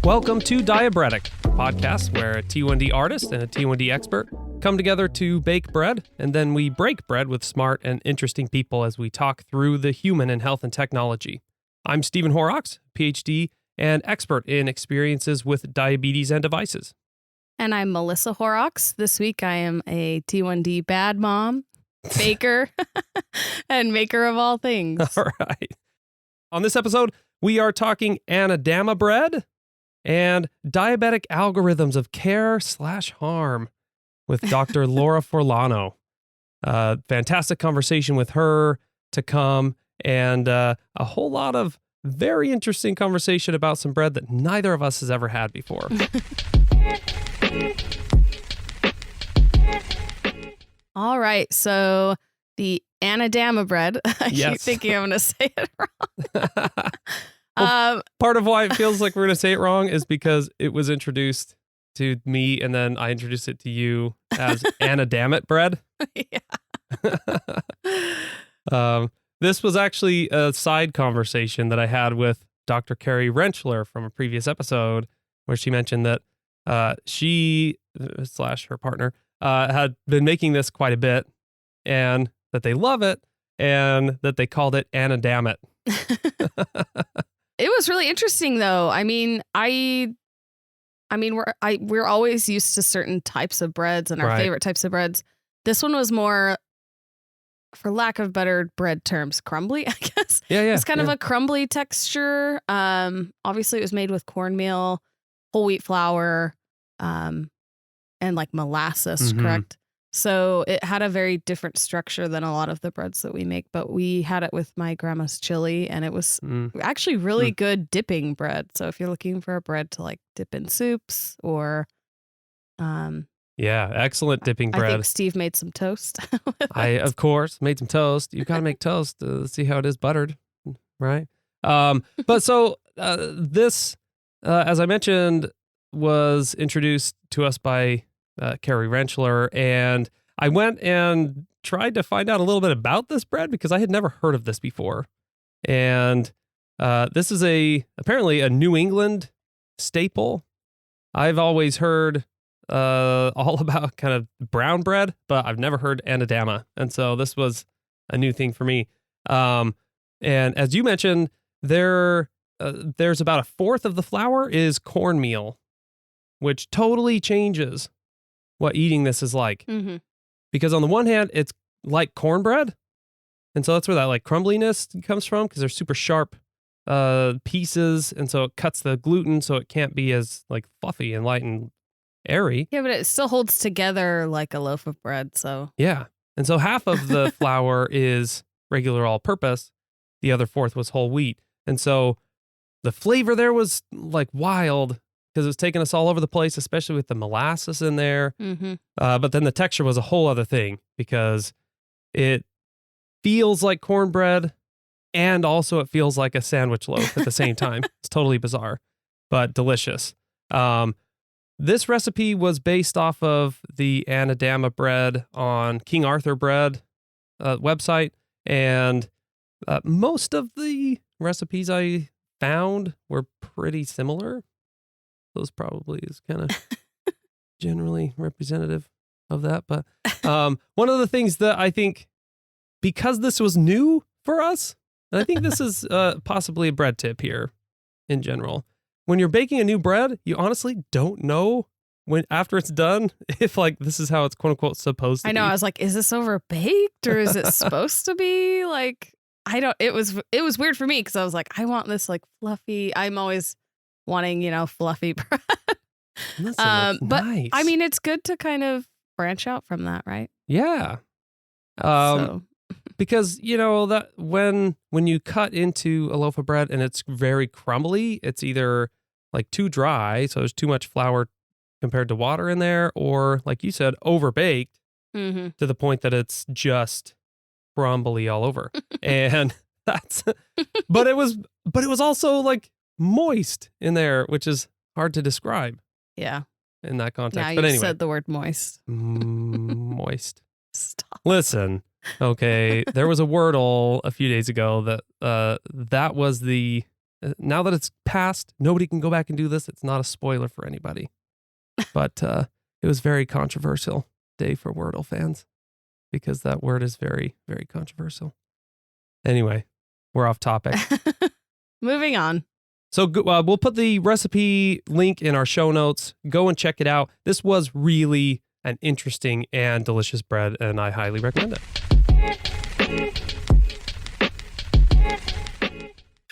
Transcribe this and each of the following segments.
Welcome to Diabetic, a podcast where a T1D artist and a T1D expert come together to bake bread, and then we break bread with smart and interesting people as we talk through the human in health and technology. I'm Stephen Horrocks, PhD and expert in experiences with diabetes and devices. And I'm Melissa Horrocks. This week I am a T1D bad mom, baker, and maker of all things. All right. On this episode, we are talking Anadama bread and diabetic algorithms of care/harm with Dr. Laura Forlano. Fantastic conversation with her to come, and a whole lot of very interesting conversation about some bread that neither of us has ever had before. All right, so the Anadama bread. I keep thinking I'm going to say it wrong. Well, part of why it feels like we're going to say it wrong is because it was introduced to me, and then I introduced it to you as Anadama bread. Yeah. This was actually a side conversation that I had with Dr. Carrie Rentschler from a previous episode, where she mentioned that she / her partner had been making this quite a bit, and that they love it, and that they called it Anadama. It was really interesting, though. I mean, we're always used to certain types of breads and our favorite types of breads. This one was more, for lack of better bread terms, crumbly, I guess. Yeah. It's kind of a crumbly texture. Obviously, it was made with cornmeal, whole wheat flour, and like molasses, correct? So it had a very different structure than a lot of the breads that we make, but we had it with my grandma's chili, and it was actually really good dipping bread. So if you're looking for a bread to like dip in soups or excellent dipping bread. I think Steve made some toast. Of course, made some toast. You got to make toast to see how it is buttered, right? But so this, as I mentioned, was introduced to us by Carrie Rentschler, and I went and tried to find out a little bit about this bread because I had never heard of this before. And this is apparently a New England staple. I've always heard all about kind of brown bread, but I've never heard Anadama. And so this was a new thing for me. And as you mentioned, there's about a fourth of the flour is cornmeal, which totally changes what eating this is like. Because on the one hand, it's like cornbread. And so that's where that like crumbliness comes from, because they're super sharp pieces. And so it cuts the gluten so it can't be as like fluffy and light and airy. Yeah, but it still holds together like a loaf of bread. So yeah. And so half of the flour is regular all-purpose. The other fourth was whole wheat. And so the flavor there was like wild, because it was taking us all over the place, especially with the molasses in there. But then the texture was a whole other thing, because it feels like cornbread and also it feels like a sandwich loaf at the same time. It's totally bizarre, but delicious. This recipe was based off of the Anadama bread on King Arthur Bread website, and most of the recipes I found were pretty similar. Those probably is kind of generally representative of that. But one of the things that I think, because this was new for us, and I think this is possibly a bread tip here in general, when you're baking a new bread, you honestly don't know after it's done, if like this is how it's quote unquote supposed to be. I know. I was like, is this over baked or is it supposed to be like, it was weird for me, because I was like, I want this like fluffy. I'm always wanting, fluffy bread. Listen, but nice. I mean, it's good to kind of branch out from that, right? Yeah. Because, that when you cut into a loaf of bread and it's very crumbly, it's either like too dry, so there's too much flour compared to water in there, or like you said, overbaked to the point that it's just crumbly all over. And but it was also like moist in there, which is hard to describe. Yeah. In that context. Now but you anyway. said the word moist. Moist. Stop. Listen, okay, there was a Wordle a few days ago that was the Now that it's passed, nobody can go back and do this. It's not a spoiler for anybody. But it was very controversial day for Wordle fans because that word is very, very controversial. Anyway, we're off topic. Moving on. So we'll put the recipe link in our show notes. Go and check it out. This was really an interesting and delicious bread, and I highly recommend it.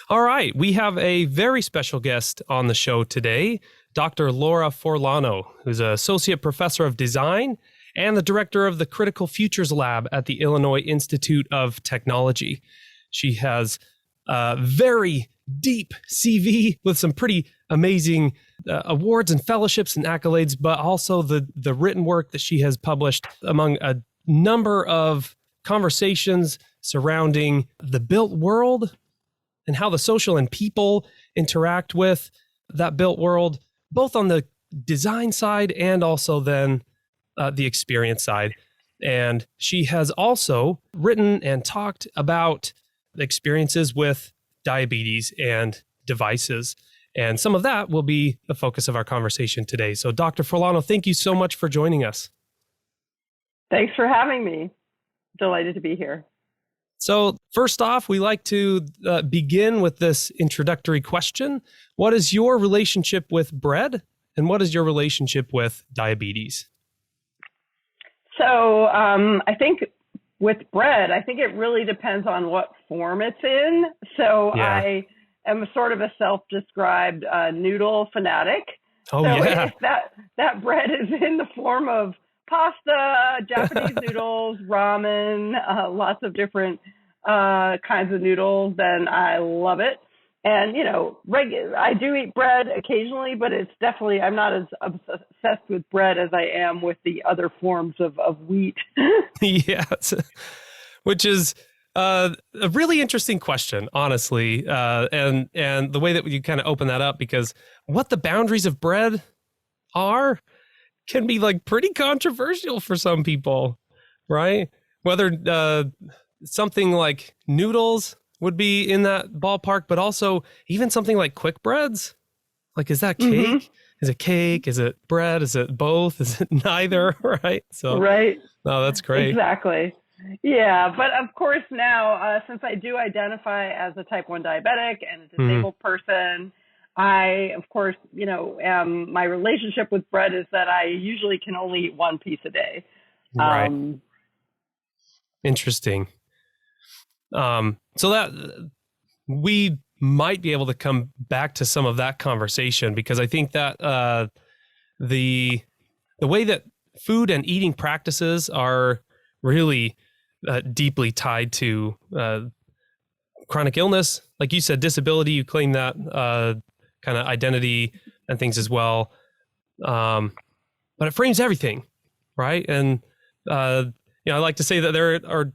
All right, we have a very special guest on the show today, Dr. Laura Forlano, who's an associate professor of design and the director of the Critical Futures Lab at the Illinois Institute of Technology. She has a very deep CV with some pretty amazing awards and fellowships and accolades, but also the written work that she has published among a number of conversations surrounding the built world and how the social and people interact with that built world, both on the design side and also then the experience side. And she has also written and talked about experiences with diabetes and devices. And some of that will be the focus of our conversation today. So Dr. Forlano, thank you so much for joining us. Thanks for having me. Delighted to be here. So first off, we like to begin with this introductory question. What is your relationship with bread? And what is your relationship with diabetes? So I think with bread, I think it really depends on what form it's in. So yeah. I am sort of a self-described noodle fanatic. Oh, so yeah. If that bread is in the form of pasta, Japanese noodles, ramen, lots of different kinds of noodles, then I love it. And, I do eat bread occasionally, but it's definitely, I'm not as obsessed with bread as I am with the other forms of wheat. Yes, which is a really interesting question, honestly. And the way that you kind of open that up, because what the boundaries of bread are can be like pretty controversial for some people, right? Whether something like noodles would be in that ballpark, but also even something like quick breads. Like, is that cake? Mm-hmm. Is it cake? Is it bread? Is it both? Is it neither? Right. So, right. No, that's great. Exactly. Yeah. But of course now, since I do identify as a type 1 diabetic and a disabled person, I, of course, my relationship with bread is that I usually can only eat one piece a day. Right. Interesting. So that we might be able to come back to some of that conversation, because I think that the way that food and eating practices are really deeply tied to chronic illness, like you said, disability. You claim that kind of identity and things as well, but it frames everything, right? And I like to say that there are,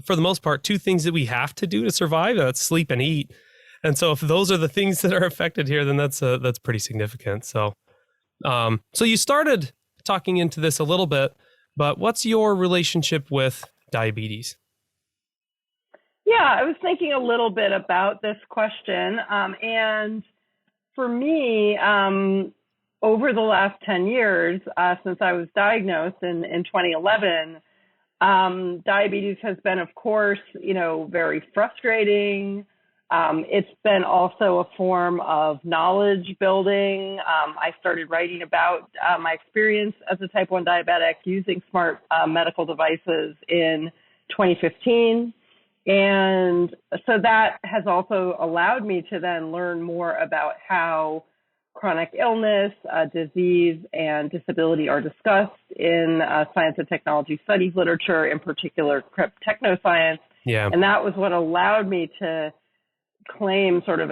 for the most part, two things that we have to do to survive. That's sleep and eat. And so if those are the things that are affected here, then that's pretty significant. So you started talking into this a little bit, but what's your relationship with diabetes? Yeah, I was thinking a little bit about this question. And for me, over the last 10 years, since I was diagnosed in 2011, diabetes has been, of course, very frustrating. It's been also a form of knowledge building. I started writing about my experience as a type 1 diabetic using smart medical devices in 2015. And so that has also allowed me to then learn more about how chronic illness, disease, and disability are discussed in science and technology studies literature, in particular technoscience. Yeah. And that was what allowed me to claim sort of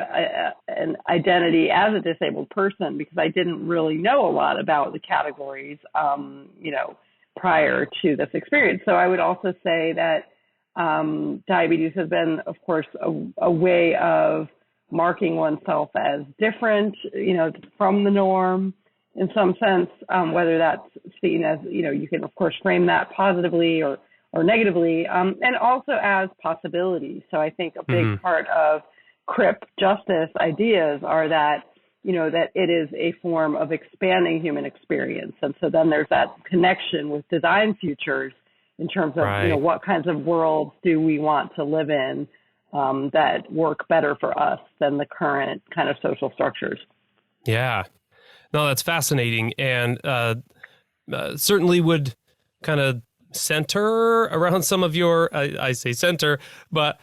an identity as a disabled person, because I didn't really know a lot about the categories, prior to this experience. So I would also say that diabetes has been, of course, a way of marking oneself as different, from the norm in some sense, whether that's seen as, you can, of course, frame that positively or negatively, and also as possibility. So I think a big part of crip justice ideas are that, that it is a form of expanding human experience. And so then there's that connection with design futures in terms of, Right. what kinds of worlds do we want to live in that work better for us than the current kind of social structures. Yeah. No, that's fascinating. And certainly would kind of center around some of your, I say center, but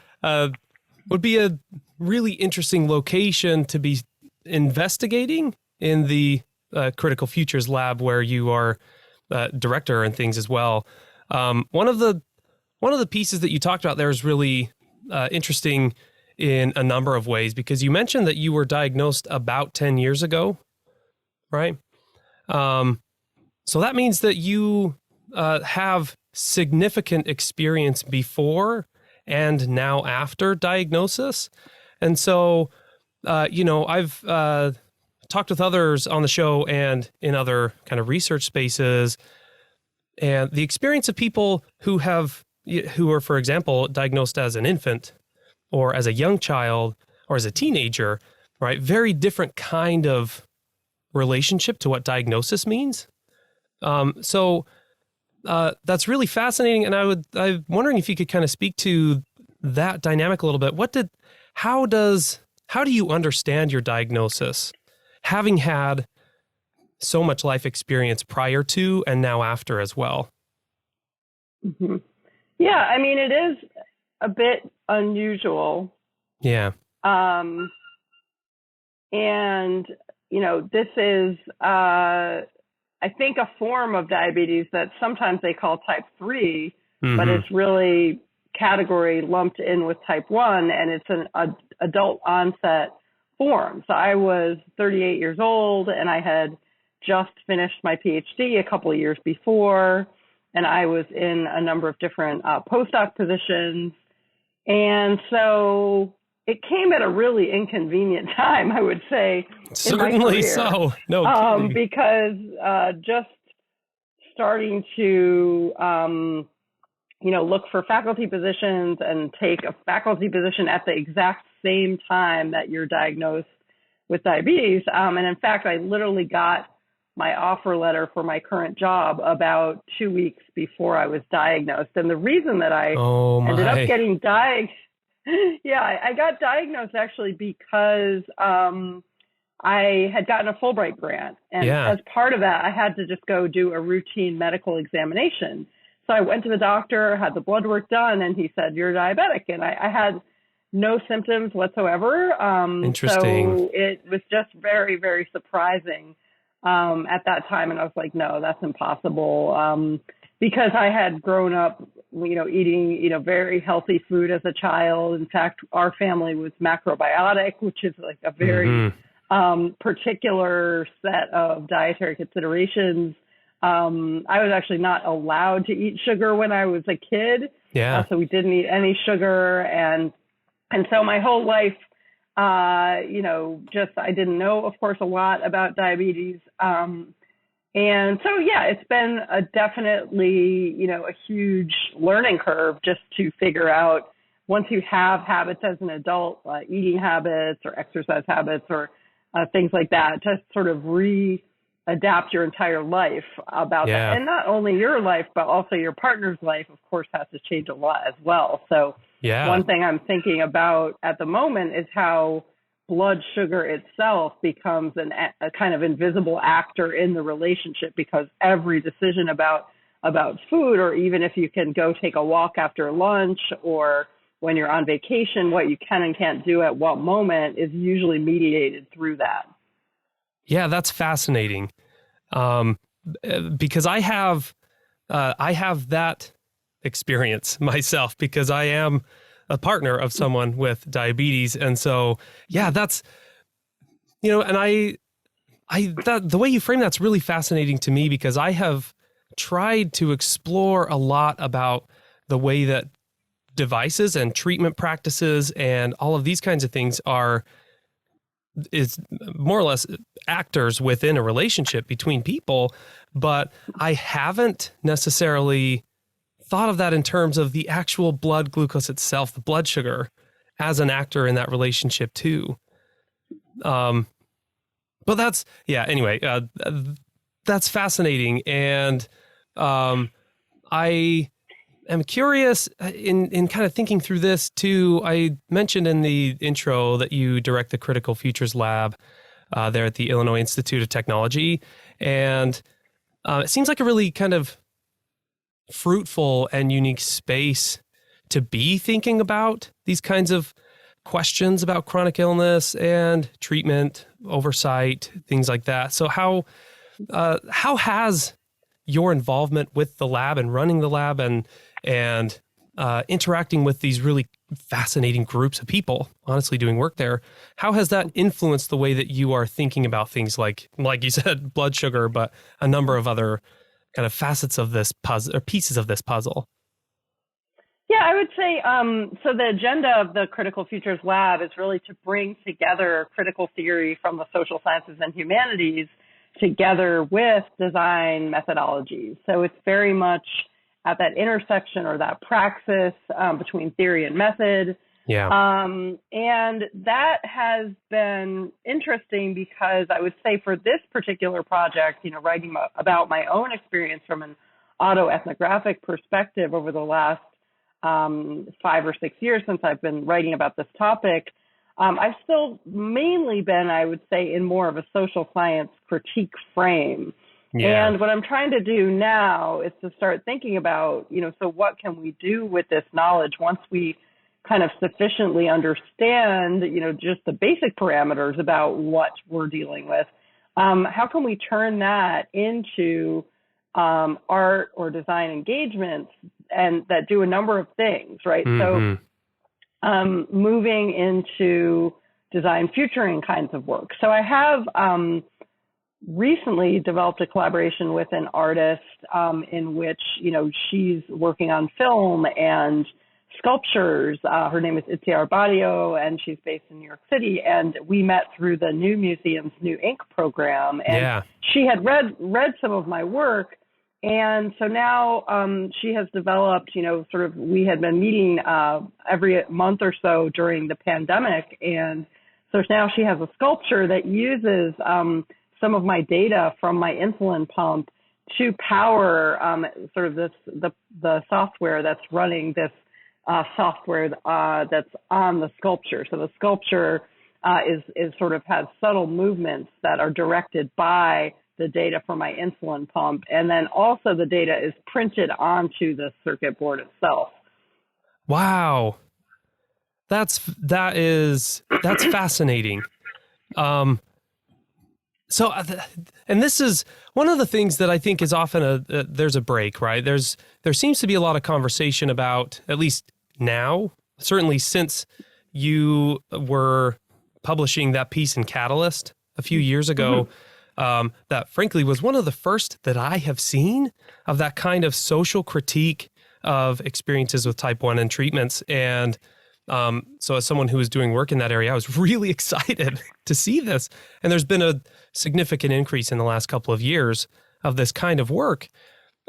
would be a really interesting location to be investigating in the Critical Futures Lab, where you are director and things as well. One of the pieces that you talked about there is really interesting in a number of ways, because you mentioned that you were diagnosed about 10 years ago, right? So that means that you have significant experience before and now after diagnosis. And so, I've talked with others on the show and in other kind of research spaces, and the experience of people who are, for example, diagnosed as an infant or as a young child or as a teenager, right? Very different kind of relationship to what diagnosis means. So that's really fascinating. And I'm wondering if you could kind of speak to that dynamic a little bit. How do you understand your diagnosis, having had so much life experience prior to and now after as well? Mm-hmm. Yeah, I mean, it is a bit unusual. Yeah. And, this is, I think, a form of diabetes that sometimes they call type 3, but it's really category lumped in with type 1, and it's an adult onset form. So I was 38 years old, and I had just finished my PhD a couple of years before, and I was in a number of different postdoc positions. And so it came at a really inconvenient time, I would say. Certainly so. No kidding. Because just starting to, look for faculty positions and take a faculty position at the exact same time that you're diagnosed with diabetes. And in fact, I literally got my offer letter for my current job about 2 weeks before I was diagnosed. And the reason that I ended up getting diagnosed, I got diagnosed actually because I had gotten a Fulbright grant. And as part of that, I had to just go do a routine medical examination. So I went to the doctor, had the blood work done, and he said, "You're diabetic." And I had no symptoms whatsoever. Interesting. So it was just very, very surprising at that time. And I was like, no, that's impossible. Because I had grown up, eating, very healthy food as a child. In fact, our family was macrobiotic, which is like a very particular set of dietary considerations. I was actually not allowed to eat sugar when I was a kid. Yeah. So we didn't eat any sugar. And so my whole life, I didn't know, of course, a lot about diabetes. And so, it's been definitely, a huge learning curve just to figure out, once you have habits as an adult, eating habits or exercise habits or things like that, to sort of adapt your entire life about that. And not only your life, but also your partner's life, of course, has to change a lot as well. So one thing I'm thinking about at the moment is how blood sugar itself becomes a kind of invisible actor in the relationship, because every decision about food, or even if you can go take a walk after lunch, or when you're on vacation, what you can and can't do at what moment, is usually mediated through that. Yeah, that's fascinating. Because I have that experience myself, because I am a partner of someone with diabetes. And so, that's, and the way you frame that's really fascinating to me, because I have tried to explore a lot about the way that devices and treatment practices and all of these kinds of things is more or less actors within a relationship between people, but I haven't necessarily thought of that in terms of the actual blood glucose itself, the blood sugar. as an actor in that relationship too. But that's, yeah, anyway, that's fascinating. And I am curious in kind of thinking through this too. I mentioned in the intro that you direct the Critical Futures Lab there at the Illinois Institute of Technology. And it seems like a really kind of fruitful and unique space to be thinking about these kinds of questions about chronic illness and treatment, oversight, things like that. So how has your involvement with the lab and running the lab and interacting with these really fascinating groups of people, honestly doing work there, how has that influenced the way that you are thinking about things like you said, blood sugar, but a number of other kind of facets of this puzzle or pieces of this puzzle? Yeah, I would say, so the agenda of the Critical Futures Lab is really to bring together critical theory from the social sciences and humanities together with design methodologies. So it's very much at that intersection or that praxis between theory and method. Yeah. And that has been interesting because I would say for this particular project, writing about my own experience from an autoethnographic perspective over the last 5 or 6 years since I've been writing about this topic, I've still mainly been, I would say, in more of a social science critique frame. Yeah. And what I'm trying to do now is to start thinking about, so what can we do with this knowledge once we kind of sufficiently understand, just the basic parameters about what we're dealing with? How can we turn that into art or design engagements and that do a number of things, right? Mm-hmm. So moving into design futuring kinds of work. So I have recently developed a collaboration with an artist in which, she's working on film and sculptures. Her name is Diabreadic, and she's based in New York City. And we met through the New Museum's New Ink program. And she had read some of my work. And so now she has developed, we had been meeting every month or so during the pandemic. And so now she has a sculpture that uses some of my data from my insulin pump to power the software that's running this software that's on the sculpture. So the sculpture is sort of has subtle movements that are directed by the data from my insulin pump. And then also the data is printed onto the circuit board itself. Wow. That's fascinating. So, and this is one of the things that I think is often there's a break, right? There seems to be a lot of conversation about, at least now, certainly since you were publishing that piece in Catalyst a few years ago, that frankly was one of the first that I have seen of that kind of social critique of experiences with type 1 and treatments. And so as someone who was doing work in that area, I was really excited to see this. And there's been a significant increase in the last couple of years of this kind of work.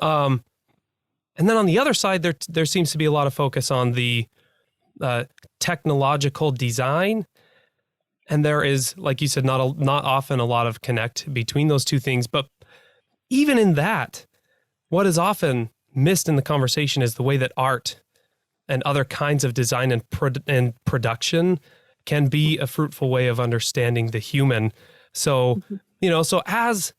And then on the other side, there seems to be a lot of focus on the technological design. And there is, like you said, not often a lot of connect between those two things. But even in that, what is often missed in the conversation is the way that art and other kinds of design and production can be a fruitful way of understanding the human. So, so as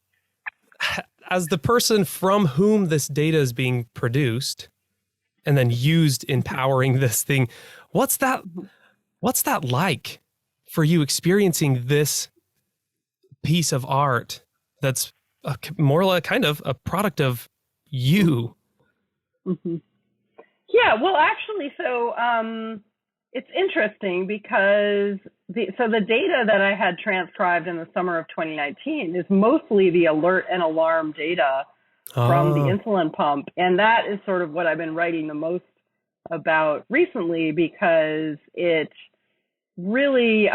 the person from whom this data is being produced and then used in powering this thing, what's that like for you experiencing this piece of art that's more like kind of a product of you? Mm-hmm. Yeah, well, actually, so it's interesting because the data that I had transcribed in the summer of 2019 is mostly the alert and alarm data from the insulin pump. And that is sort of what I've been writing the most about recently because it really,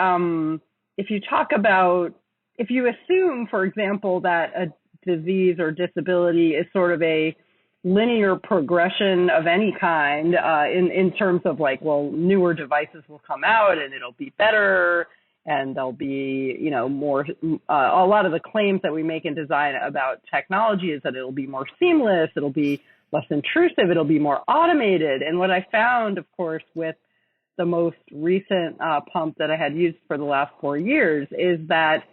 if you assume, for example, that a disease or disability is sort of a linear progression of any kind in terms of like, well, newer devices will come out and it'll be better and there'll be, more, a lot of the claims that we make in design about technology is that it'll be more seamless, it'll be less intrusive, it'll be more automated. And what I found, of course, with the most recent pump that I had used for the last 4 years is that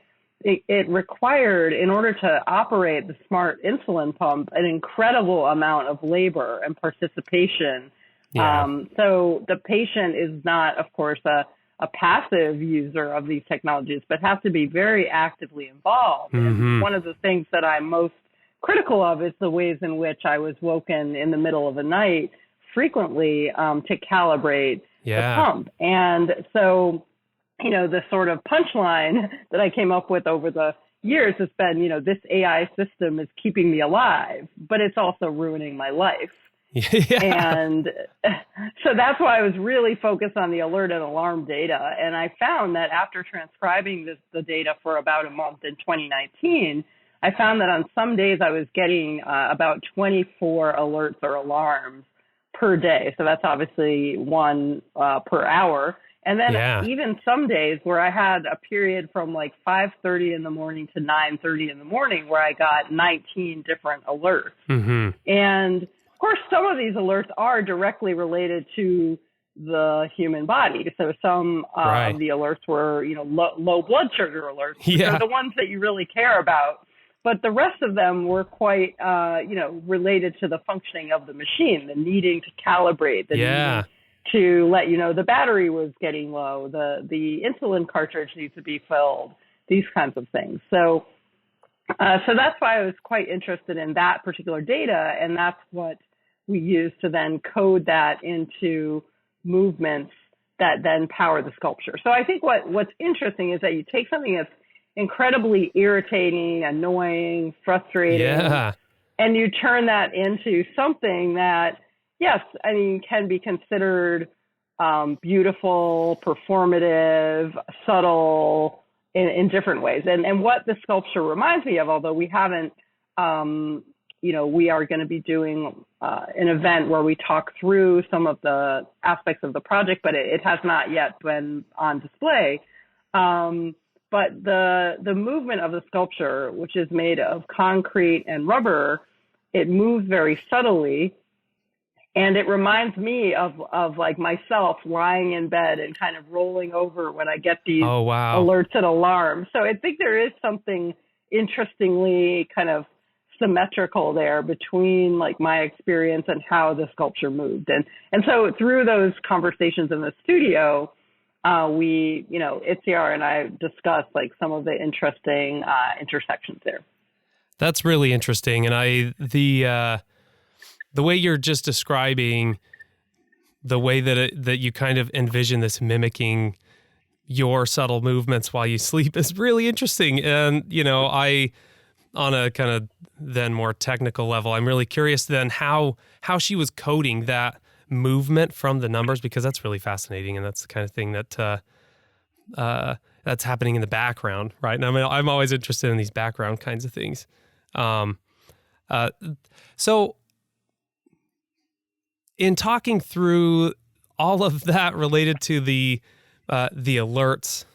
it required, in order to operate the smart insulin pump, an incredible amount of labor and participation. Yeah. So the patient is not, of course, a passive user of these technologies, but has to be very actively involved. And one of the things that I'm most critical of is the ways in which I was woken in the middle of the night frequently to calibrate the pump. And so, the sort of punchline that I came up with over the years has been, this AI system is keeping me alive, but it's also ruining my life. Yeah. And so that's why I was really focused on the alert and alarm data. And I found that after transcribing the data for about a month in 2019, I found that on some days I was getting about 24 alerts or alarms per day. So that's obviously one per hour. And then even some days where I had a period from like 5:30 in the morning to 9:30 in the morning where I got 19 different alerts. And of course, some of these alerts are directly related to the human body. So some of the alerts were, low blood sugar alerts. They're the ones that you really care about. But the rest of them were quite, related to the functioning of the machine, the needing to calibrate, the need to let you know the battery was getting low, the insulin cartridge needs to be filled, these kinds of things. So that's why I was quite interested in that particular data, and that's what we use to then code that into movements that then power the sculpture. So I think what's interesting is that you take something that's incredibly irritating, annoying, frustrating, and you turn that into something that, yes, I mean, can be considered beautiful, performative, subtle in different ways. And what the sculpture reminds me of, although we haven't, we are going to be doing an event where we talk through some of the aspects of the project, but it has not yet been on display. But the movement of the sculpture, which is made of concrete and rubber, it moves very subtly. And it reminds me of like myself lying in bed and kind of rolling over when I get these alerts and alarms. So I think there is something interestingly kind of symmetrical there between like my experience and how the sculpture moved. And so through those conversations in the studio, we, Itziar and I discussed like some of the interesting intersections there. That's really interesting. And the way you're just describing the way that you kind of envision this mimicking your subtle movements while you sleep is really interesting. And, I, on a kind of then more technical level, I'm really curious then how she was coding that movement from the numbers, because that's really fascinating. And that's the kind of thing that that's happening in the background, right? And I'm always interested in these background kinds of things. So in talking through all of that related to the alerts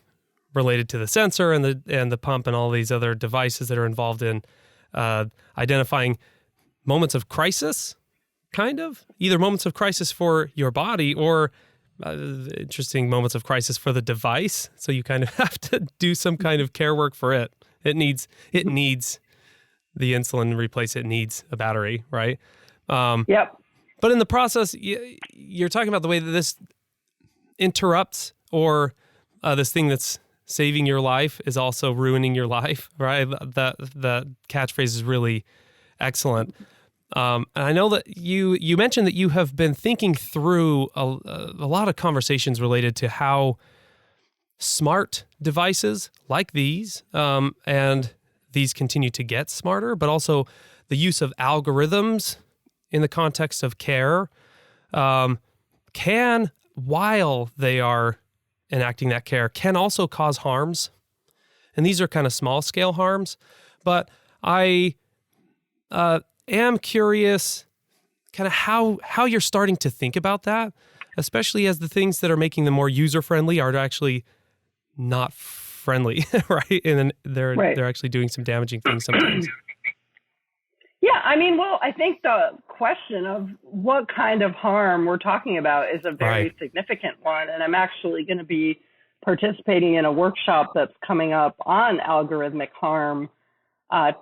related to the sensor and the pump and all these other devices that are involved in identifying moments of crisis, kind of either moments of crisis for your body or interesting moments of crisis for the device. So you kind of have to do some kind of care work for it. It needs the insulin replace. It needs a battery, right? Yep. But in the process, you're talking about the way that this interrupts or this thing that's saving your life is also ruining your life, right? That catchphrase is really excellent. And I know that you mentioned that you have been thinking through a lot of conversations related to how smart devices like these, and these continue to get smarter, but also the use of algorithms in the context of care, can, while they are enacting that care, can also cause harms. And these are kind of small scale harms. But I am curious kind of how you're starting to think about that, especially as the things that are making them more user friendly are actually not friendly, right? And then they're actually doing some damaging things sometimes. Yeah, I mean, well, I think the question of what kind of harm we're talking about is a very significant one. And I'm actually going to be participating in a workshop that's coming up on algorithmic harm, and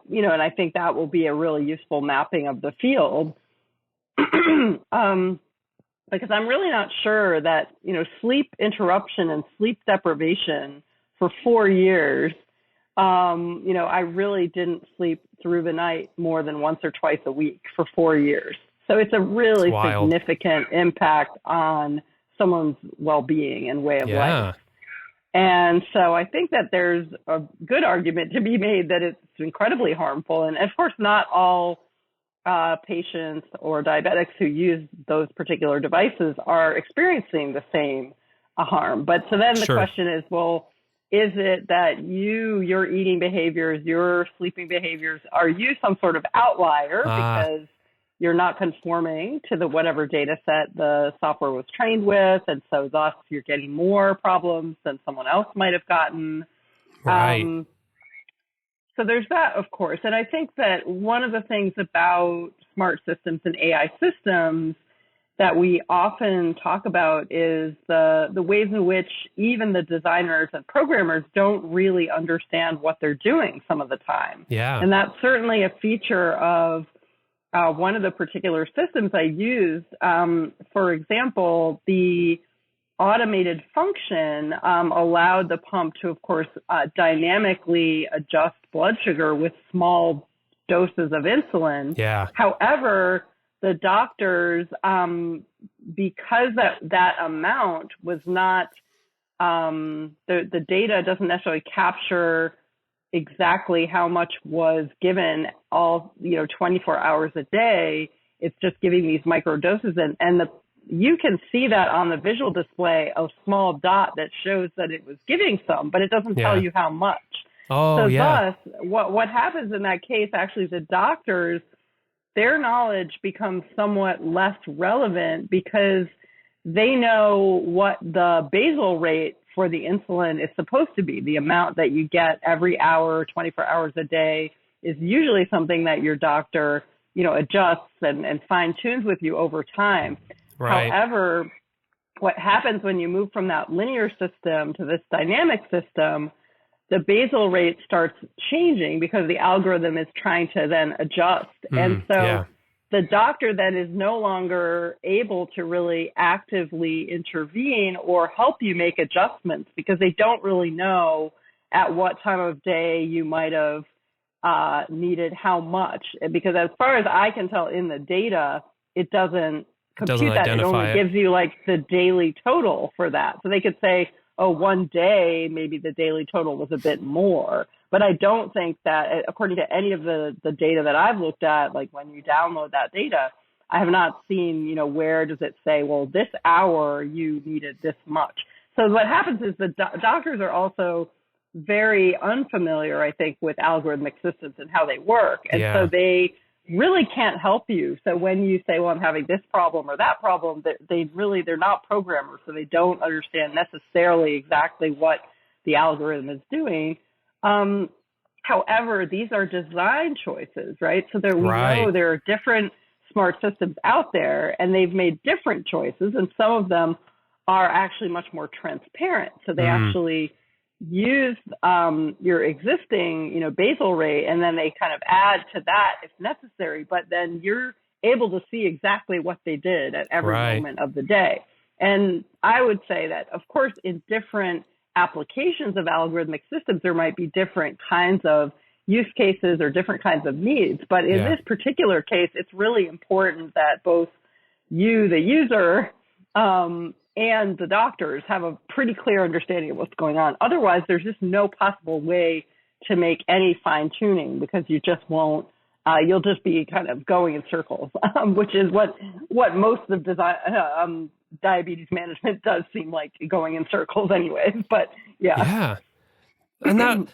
I think that will be a really useful mapping of the field. Because I'm really not sure that, sleep interruption and sleep deprivation for 4 years, I really didn't sleep through the night more than once or twice a week for 4 years. So it's a really significant impact on someone's well-being and way of life. And so I think that there's a good argument to be made that it's incredibly harmful. And of course, not all patients or diabetics who use those particular devices are experiencing the same harm. But so then the question is, well, is it that your eating behaviors, your sleeping behaviors, are you some sort of outlier because you're not conforming to the whatever data set the software was trained with, and so thus you're getting more problems than someone else might have gotten? Right. So there's that, of course. And I think that one of the things about smart systems and AI systems that we often talk about is the ways in which even the designers and programmers don't really understand what they're doing some of the time. Yeah. And that's certainly a feature of one of the particular systems I used. For example, the automated function allowed the pump to, of course, dynamically adjust blood sugar with small doses of insulin. Yeah. However, the doctors, because that amount was not, the data doesn't necessarily capture exactly how much was given all, 24 hours a day. It's just giving these micro doses, and you can see that on the visual display, a small dot that shows that it was giving some, but it doesn't tell you how much. Oh, thus, what happens in that case, actually, the doctors, their knowledge becomes somewhat less relevant because they know what the basal rate for the insulin is supposed to be. The amount that you get every hour, 24 hours a day is usually something that your doctor, adjusts and fine tunes with you over time. Right. However, what happens when you move from that linear system to this dynamic system, the basal rate starts changing because the algorithm is trying to then adjust. And so the doctor then is no longer able to really actively intervene or help you make adjustments because they don't really know at what time of day you might have needed how much. Because as far as I can tell in the data, it doesn't compute that. It only gives you like the daily total for that. So they could say, oh, one day, maybe the daily total was a bit more. But I don't think that, according to any of the data that I've looked at, like when you download that data, I have not seen, where does it say, well, this hour you needed this much. So what happens is the doctors are also very unfamiliar, I think, with algorithmic systems and how they work. And so they really can't help you. So when you say, well, I'm having this problem or that problem, they're not programmers, so they don't understand necessarily exactly what the algorithm is doing. However, these are design choices, right? So we know there are different smart systems out there, and they've made different choices, and some of them are actually much more transparent. So they actually use your existing, basal rate, and then they kind of add to that if necessary. But then you're able to see exactly what they did at every moment of the day. And I would say that, of course, in different applications of algorithmic systems, there might be different kinds of use cases or different kinds of needs. But in this particular case, it's really important that both you, the user, and the doctors have a pretty clear understanding of what's going on. Otherwise, there's just no possible way to make any fine tuning because you just won't. You'll just be kind of going in circles, which is what most of diabetes management does seem like, going in circles anyway. But yeah, and that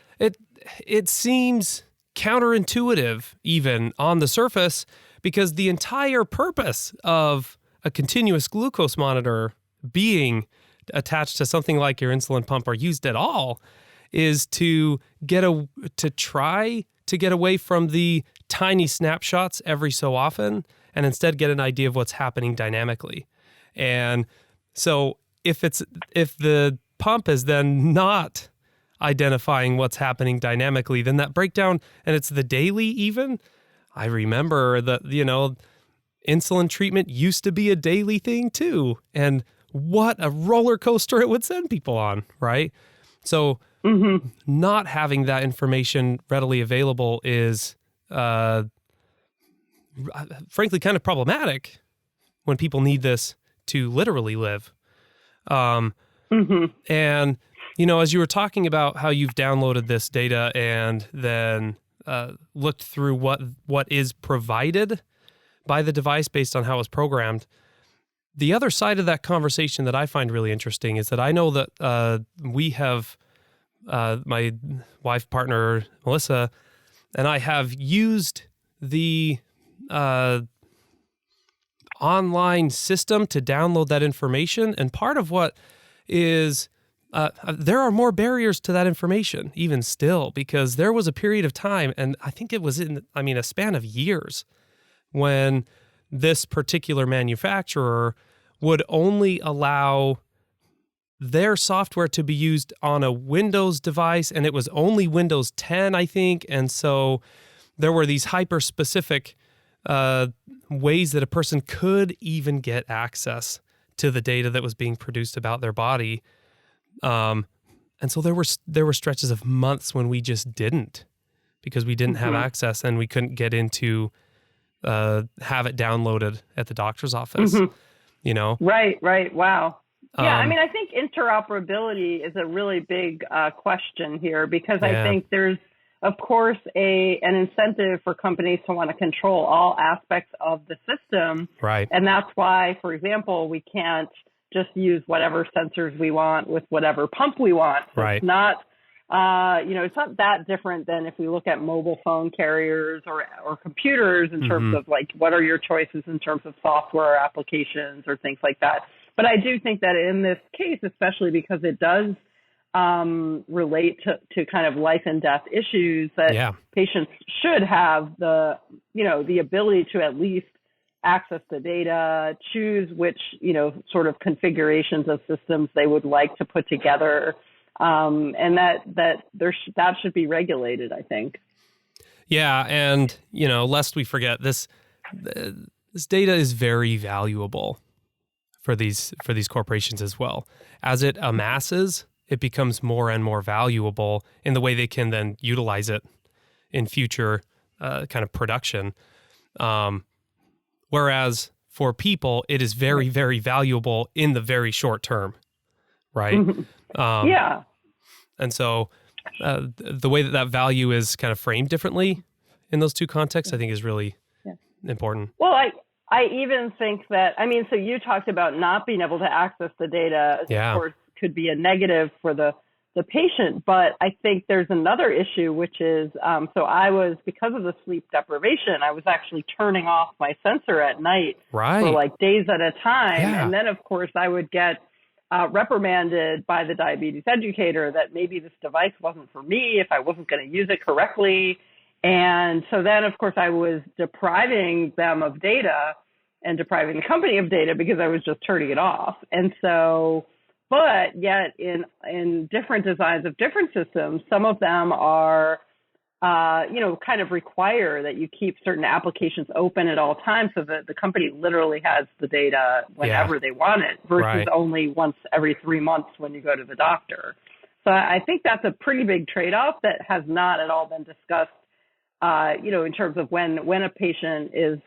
it seems counterintuitive even on the surface, because the entire purpose of a continuous glucose monitor being attached to something like your insulin pump or used at all is to try to get away from the tiny snapshots every so often and instead get an idea of what's happening dynamically. And so if the pump is then not identifying what's happening dynamically, then that breakdown, and it's the daily even. I remember that, insulin treatment used to be a daily thing too. And what a roller coaster it would send people on, right? So not having that information readily available is frankly kind of problematic when people need this to literally live. And, as you were talking about how you've downloaded this data and then looked through what is provided by the device based on how it's programmed, the other side of that conversation that I find really interesting is that I know that we have, my wife, partner, Melissa, and I have used the online system to download that information. And part of what is, there are more barriers to that information, even still, because there was a period of time, and I think it was a span of years, when this particular manufacturer would only allow their software to be used on a Windows device, and it was only Windows 10, I think. And so there were these hyper-specific ways that a person could even get access to the data that was being produced about their body. And so there were stretches of months when we just didn't, because we didn't have access and we couldn't get into have it downloaded at the doctor's office. Right. Wow. Yeah, I think interoperability is a really big question here, because I think there's, of course, an incentive for companies to want to control all aspects of the system. Right. And that's why, for example, we can't just use whatever sensors we want with whatever pump we want. So right. It's not, it's not that different than if we look at mobile phone carriers or computers in terms of like, what are your choices in terms of software applications or things like that. But I do think that in this case, especially because it does relate to kind of life and death issues, that patients should have the ability to at least access the data, choose which, sort of configurations of systems they would like to put together. And that should be regulated, I think. Yeah. And, lest we forget, this data is very valuable for these corporations as well. As it amasses, it becomes more and more valuable in the way they can then utilize it in future kind of production. Whereas for people, it is very, very valuable in the very short term, right? Yeah. And so the way that value is kind of framed differently in those two contexts, I think is really important. Well, I even think that, so you talked about not being able to access the data, of course, could be a negative for the patient. But I think there's another issue, which is, so I was, because of the sleep deprivation, I was actually turning off my sensor at night for like days at a time. Yeah. And then, of course, I would get reprimanded by the diabetes educator that maybe this device wasn't for me if I wasn't going to use it correctly. And so then, of course, I was depriving them of data and depriving the company of data because I was just turning it off. And so, but yet in different designs of different systems, some of them are, kind of require that you keep certain applications open at all times so that the company literally has the data whenever they want it versus only once every 3 months when you go to the doctor. So I think that's a pretty big trade-off that has not at all been discussed, in terms of when a patient is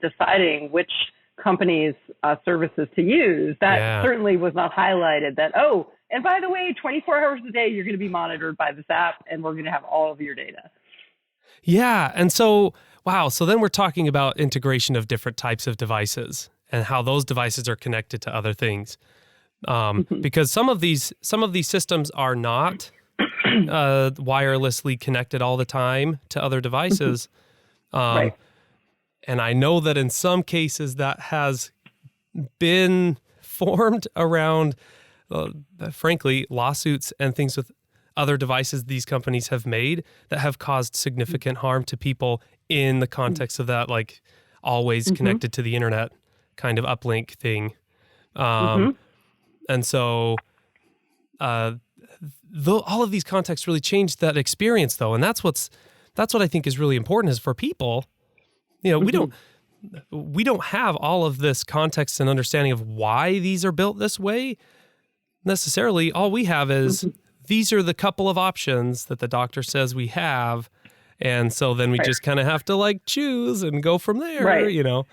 deciding which company's services to use. That certainly was not highlighted that, and by the way, 24 hours a day, you're going to be monitored by this app and we're going to have all of your data. Yeah. And so, wow. So then we're talking about integration of different types of devices and how those devices are connected to other things. Because some of these systems are not wirelessly connected all the time to other devices. Right. And I know that in some cases that has been formed around, frankly, lawsuits and things with other devices these companies have made that have caused significant harm to people in the context of that, like always connected to the internet kind of uplink thing. And so all of these contexts really changed that experience, though. And that's what I think is really important, is for people, you know, we don't have all of this context and understanding of why these are built this way necessarily. All we have is these are the couple of options that the doctor says we have. And so then we just kind of have to like choose and go from there, you know?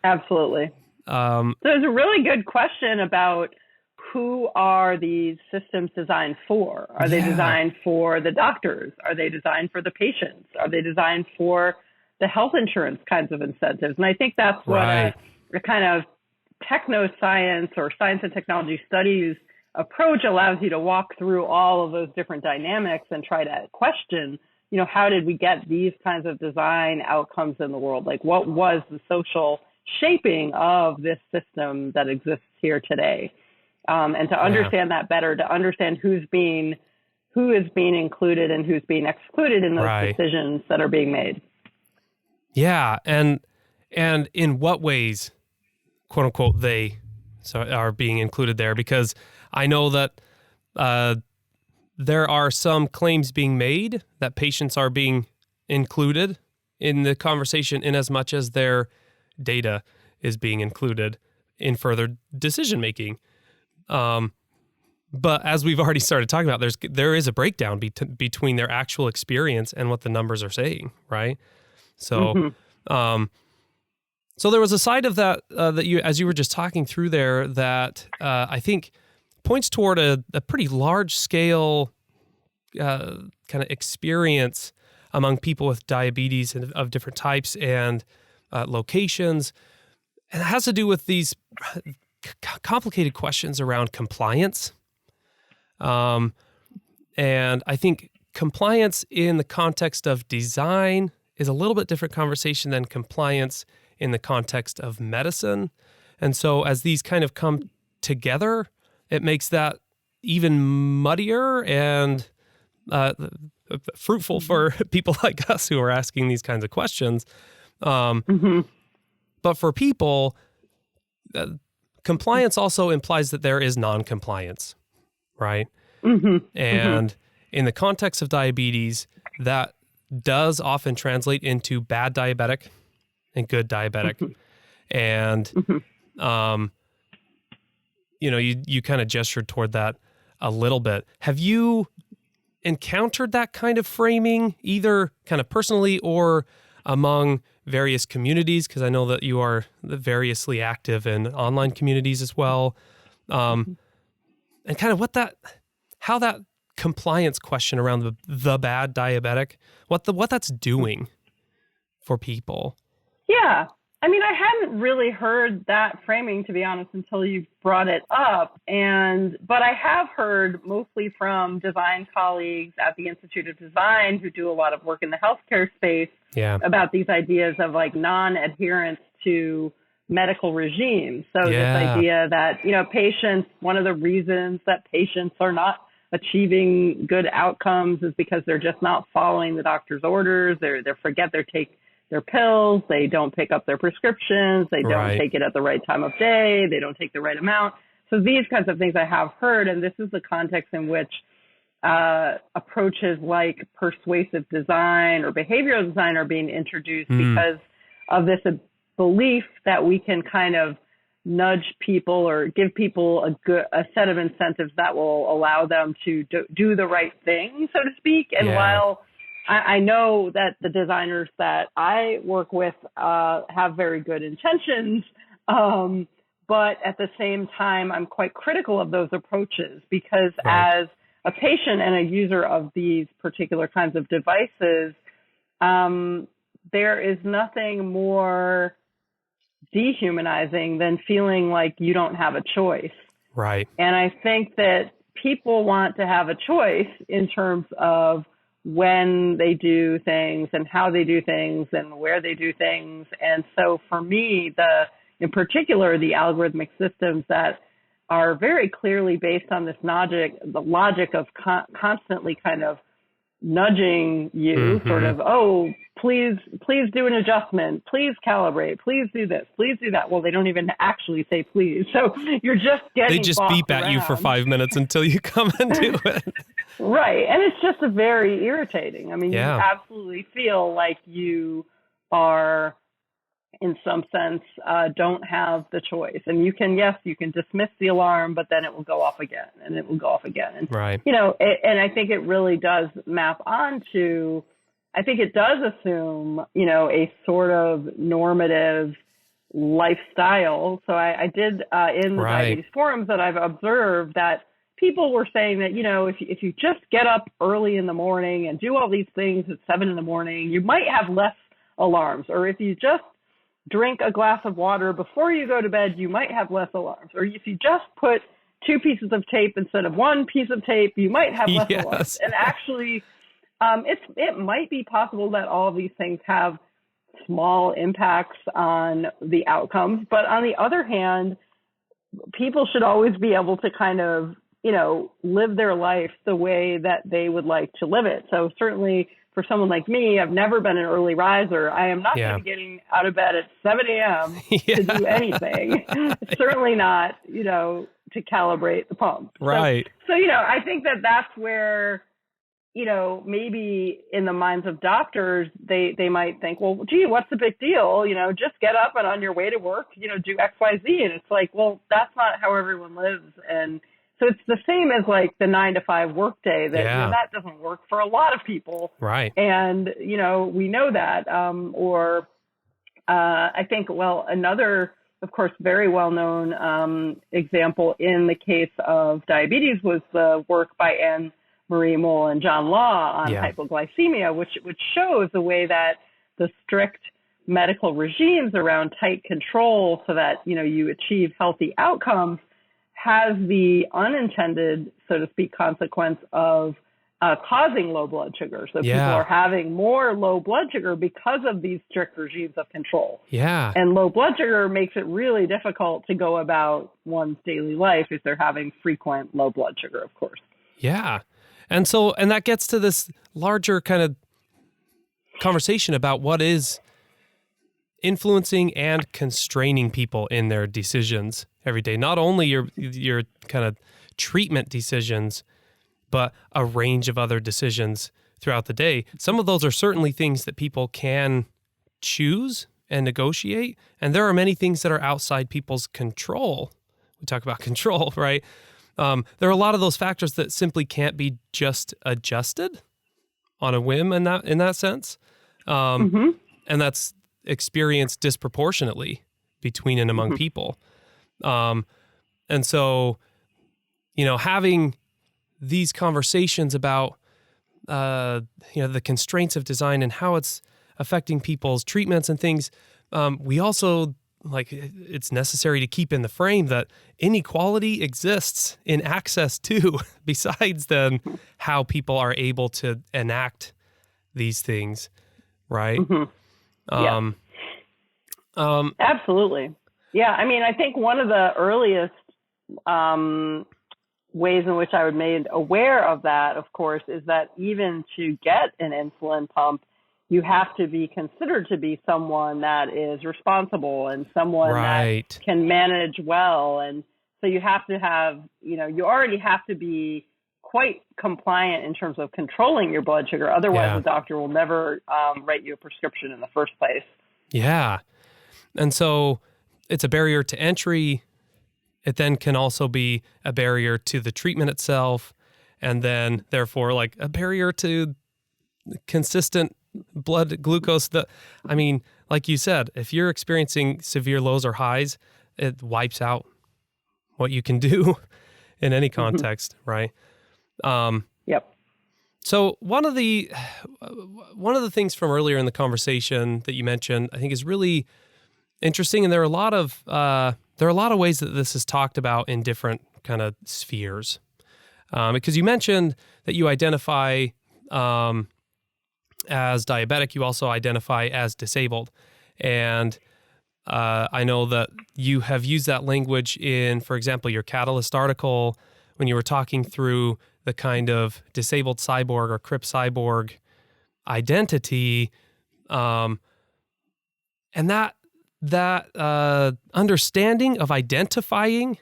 Absolutely. So there's a really good question about who are these systems designed for? Are they designed for the doctors? Are they designed for the patients? Are they designed for the health insurance kinds of incentives? And I think that's what a kind of techno-science or science and technology studies approach allows you to walk through all of those different dynamics and try to question, you know, how did we get these kinds of design outcomes in the world? Like, what was the social shaping of this system that exists here today? And to understand that better, to understand who is being included and who's being excluded in those decisions that are being made. Yeah, and in what ways, quote unquote, they are being included there? Because I know that there are some claims being made that patients are being included in the conversation in as much as their data is being included in further decision making. But as we've already started talking about, there is a breakdown between their actual experience and what the numbers are saying, right? So, so there was a side of that that you, as you were just talking through there, that I think points toward a pretty large scale kind of experience among people with diabetes and of different types and locations, and it has to do with these complicated questions around compliance. And I think compliance in the context of design is a little bit different conversation than compliance in the context of medicine. And so as these kind of come together, it makes that even muddier and fruitful for people like us who are asking these kinds of questions. But for people, compliance also implies that there is non-compliance, right? And in the context of diabetes, that does often translate into bad diabetic and good diabetic. And, you know, you kind of gestured toward that a little bit. Have you encountered that kind of framing, either kind of personally or among various communities? Because I know that you are variously active in online communities as well. And kind of how that compliance question around the bad diabetic, what that's doing for people. Yeah. I mean, I hadn't really heard that framing, to be honest, until you brought it up. But I have heard mostly from design colleagues at the Institute of Design who do a lot of work in the healthcare space about these ideas of like non-adherence to medical regimes. So this idea that, you know, patients, one of the reasons that patients are not achieving good outcomes is because they're just not following the doctor's orders. They forget take their pills. They don't pick up their prescriptions. They don't take it at the right time of day. They don't take the right amount. So these kinds of things I have heard, and this is the context in which approaches like persuasive design or behavioral design are being introduced because of this belief that we can kind of nudge people or give people a set of incentives that will allow them to do the right thing, so to speak. And while I know that the designers that I work with have very good intentions, but at the same time, I'm quite critical of those approaches because as a patient and a user of these particular kinds of devices, there is nothing more dehumanizing than feeling like you don't have a choice. Right. And I think that people want to have a choice in terms of when they do things and how they do things and where they do things. And so for me, in particular, the algorithmic systems that are very clearly based on this the logic of constantly kind of nudging you, sort of, oh, please do an adjustment, please calibrate, please do this, please do that. Well, they don't even actually say please. So you're just getting They just beep at you for 5 minutes until you come and do it. Right. And it's just very irritating. I mean, you absolutely feel like you are, in some sense, don't have the choice. And you can dismiss the alarm, but then it will go off again and it will go off again. And, right. And I think it really does map onto, I think it does assume, a sort of normative lifestyle. So I did in the diabetes forums that I've observed that people were saying that, if you just get up early in the morning and do all these things at 7 a.m, you might have less alarms. Or if you just drink a glass of water before you go to bed, you might have less alarms. Or if you just put 2 pieces of tape instead of 1 piece of tape, you might have less alarms. And actually, it might be possible that all of these things have small impacts on the outcomes. But on the other hand, people should always be able to kind of, live their life the way that they would like to live it. So certainly for someone like me, I've never been an early riser. I am not going to be getting out of bed at 7 a.m. to do anything. Certainly not, to calibrate the pump. Right. So I think that's where, maybe in the minds of doctors, they might think, well, gee, what's the big deal? Just get up and on your way to work, do X, Y, Z. And it's like, well, that's not how everyone lives. And so it's the same as like the 9 to 5 workday that that doesn't work for a lot of people. Right. And, we know that. I think, another, of course, very well-known example in the case of diabetes was the work by Anne Marie Moll and John Law on hypoglycemia, which shows the way that the strict medical regimes around tight control so that, you achieve healthy outcomes has the unintended, so to speak, consequence of causing low blood sugar. So people are having more low blood sugar because of these strict regimes of control. Yeah. And low blood sugar makes it really difficult to go about one's daily life if they're having frequent low blood sugar, of course. Yeah. And that gets to this larger kind of conversation about what is influencing and constraining people in their decisions every day. Not only your kind of treatment decisions, but a range of other decisions throughout the day. Some of those are certainly things that people can choose and negotiate, and there are many things that are outside people's control. We talk about control, right? There are a lot of those factors that simply can't be just adjusted on a whim in that sense. And that's experienced disproportionately between and among people. And so, having these conversations about, the constraints of design and how it's affecting people's treatments and things, we also, it's necessary to keep in the frame that inequality exists in access to, besides then how people are able to enact these things, right? Absolutely. Yeah, I mean, I think one of the earliest ways in which I was made aware of that, of course, is that even to get an insulin pump, you have to be considered to be someone that is responsible and someone that can manage well. And so you have to have, you already have to be quite compliant in terms of controlling your blood sugar. Otherwise, the doctor will never write you a prescription in the first place. Yeah. And so it's a barrier to entry. It then can also be a barrier to the treatment itself. And then therefore a barrier to consistent blood glucose. Like you said, if you're experiencing severe lows or highs, it wipes out what you can do in any context, right? Yep. So one of the things from earlier in the conversation that you mentioned, I think, is really interesting, and there are a lot of ways that this is talked about in different kind of spheres. Because you mentioned that you identify as diabetic, you also identify as disabled. And I know that you have used that language in, for example, your Catalyst article when you were talking through the kind of disabled cyborg or crip cyborg identity. And that understanding of identifying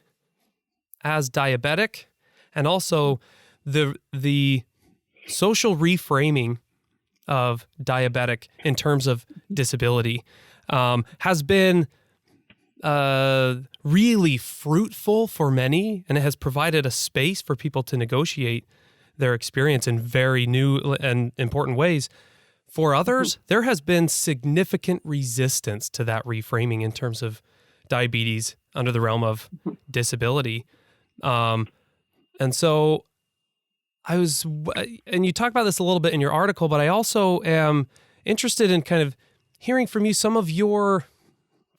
as diabetic, and also the social reframing of diabetic in terms of disability has been really fruitful for many, and it has provided a space for people to negotiate their experience in very new and important ways. For others, there has been significant resistance to that reframing in terms of diabetes under the realm of disability. And so and you talk about this a little bit in your article, but I also am interested in kind of hearing from you some of your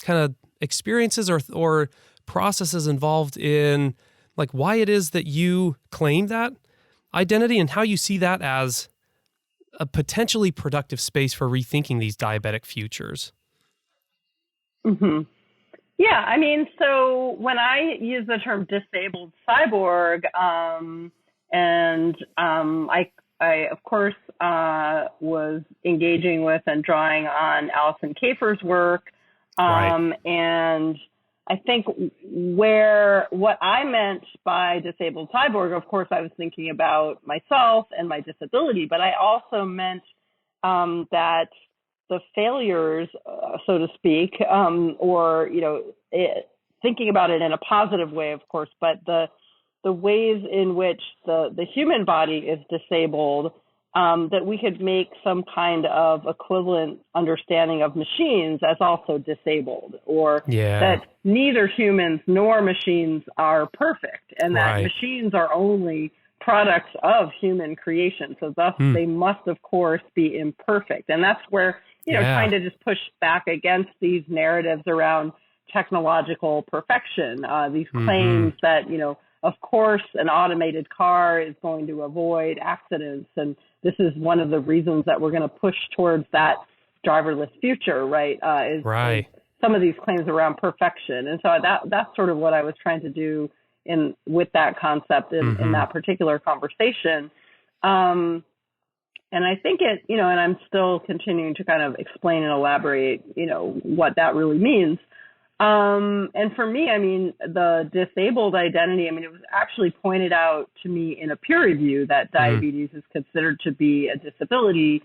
kind of experiences or processes involved in like why it is that you claim that identity and how you see that as a potentially productive space for rethinking these diabetic futures. Mm-hmm. Yeah, I mean, so when I use the term disabled cyborg, I of course was engaging with and drawing on Alison Kafer's work, Right. and I think what I meant by disabled cyborg, of course, I was thinking about myself and my disability, but I also meant that the failures, so to speak, or thinking about it in a positive way, of course, but the ways in which the human body is disabled, that we could make some kind of equivalent understanding of machines as also disabled, or that neither humans nor machines are perfect, and that machines are only products of human creation. So thus they must, of course, be imperfect. And that's where, trying to just push back against these narratives around technological perfection, these claims that, of course, an automated car is going to avoid accidents. And this is one of the reasons that we're going to push towards that driverless future, right? Is some of these claims around perfection. And so that's sort of what I was trying to do with that concept in that particular conversation. And I think and I'm still continuing to kind of explain and elaborate, what that really means. And for me, I mean, the disabled identity, it was actually pointed out to me in a peer review that diabetes is considered to be a disability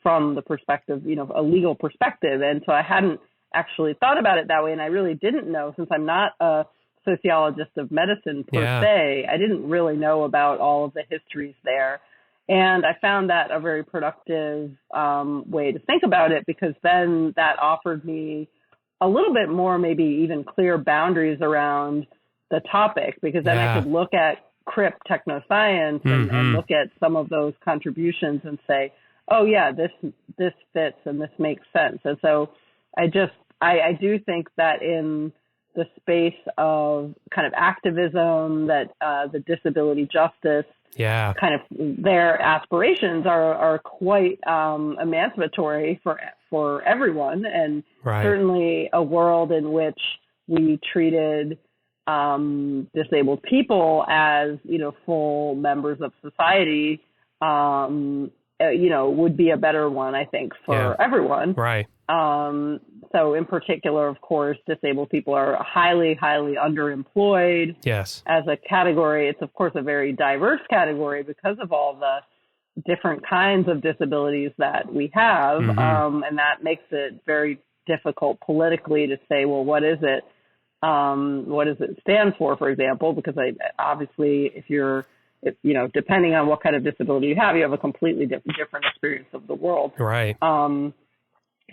from the perspective, a legal perspective. And so I hadn't actually thought about it that way. And I really didn't know, since I'm not a sociologist of medicine per se, I didn't really know about all of the histories there. And I found that a very productive way to think about it, because then that offered me a little bit more, maybe even clear boundaries around the topic, because then I could look at CRIP technoscience and look at some of those contributions and say, oh yeah, this fits and this makes sense. And so I do think that in the space of kind of activism, that the disability justice kind of their aspirations are quite emancipatory for everyone, and certainly a world in which we treated disabled people as full members of society would be a better one, I think, for everyone. So in particular, of course, disabled people are highly, highly underemployed. As a category, it's of course a very diverse category because of all the different kinds of disabilities that we have. And that makes it very difficult politically to say, well, what is it? What does it stand for example? Because obviously, if depending on what kind of disability you have a completely different experience of the world.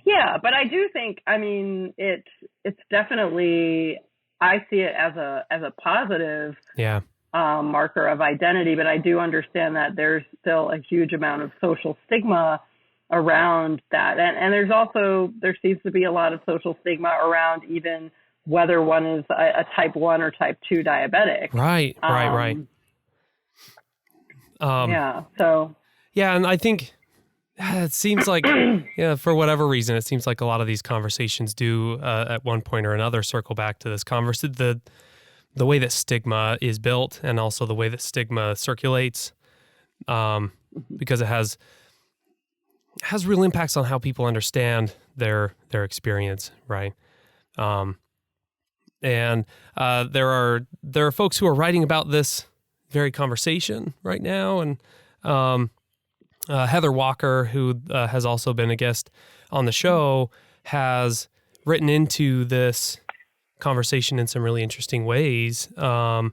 Yeah, but I do think, it's definitely, I see it as a positive marker of identity, but I do understand that there's still a huge amount of social stigma around that. And there seems to be a lot of social stigma around even whether one is a type 1 or type 2 diabetic. Right. Yeah, so. Yeah, and I think it seems like, for whatever reason, it seems like a lot of these conversations do, at one point or another, circle back to this the way that stigma is built, and also the way that stigma circulates, because it has real impacts on how people understand their experience, right? And there are folks who are writing about this very conversation right now, and Heather Walker, who has also been a guest on the show, has written into this conversation in some really interesting ways. And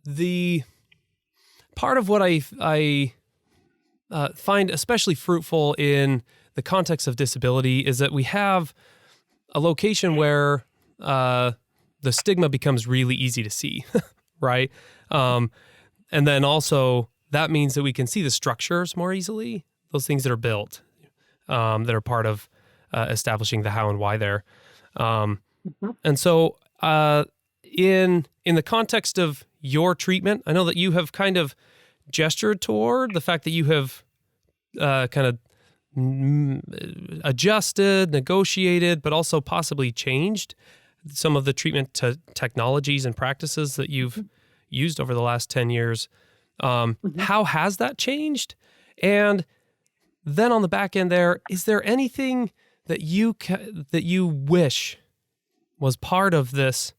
the part of what I find especially fruitful in the context of disability is that we have a location where the stigma becomes really easy to see, right? And then also that means that we can see the structures more easily, those things that are built, that are part of establishing the how and why there. And so in the context of your treatment, I know that you have kind of gestured toward the fact that you have kind of adjusted, negotiated, but also possibly changed some of the treatment technologies and practices that you've used over the last 10 years. How has that changed? And then on the back end there, is there anything that you wish was part of this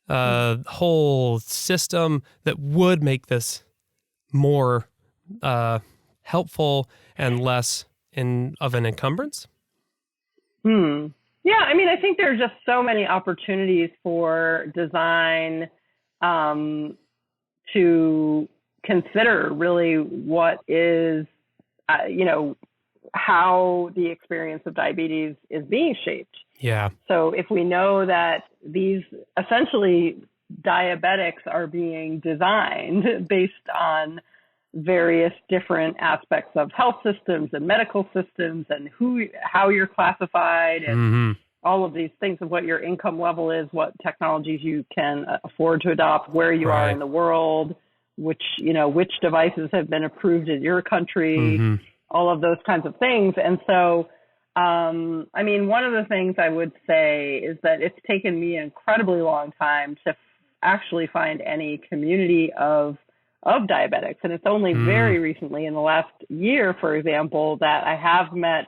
whole system that would make this more helpful and less of an encumbrance? Yeah, I mean, I think there are just so many opportunities for design to consider really what is, how the experience of diabetes is being shaped. Yeah. So if we know that these essentially diabetics are being designed based on various different aspects of health systems and medical systems and how you're classified and all of these things of what your income level is, what technologies you can afford to adopt, where you are in the world, which devices have been approved in your country, all of those kinds of things. And so, I mean, one of the things I would say is that it's taken me an incredibly long time to actually find any community of diabetics. And it's only very recently, in the last year, for example, that I have met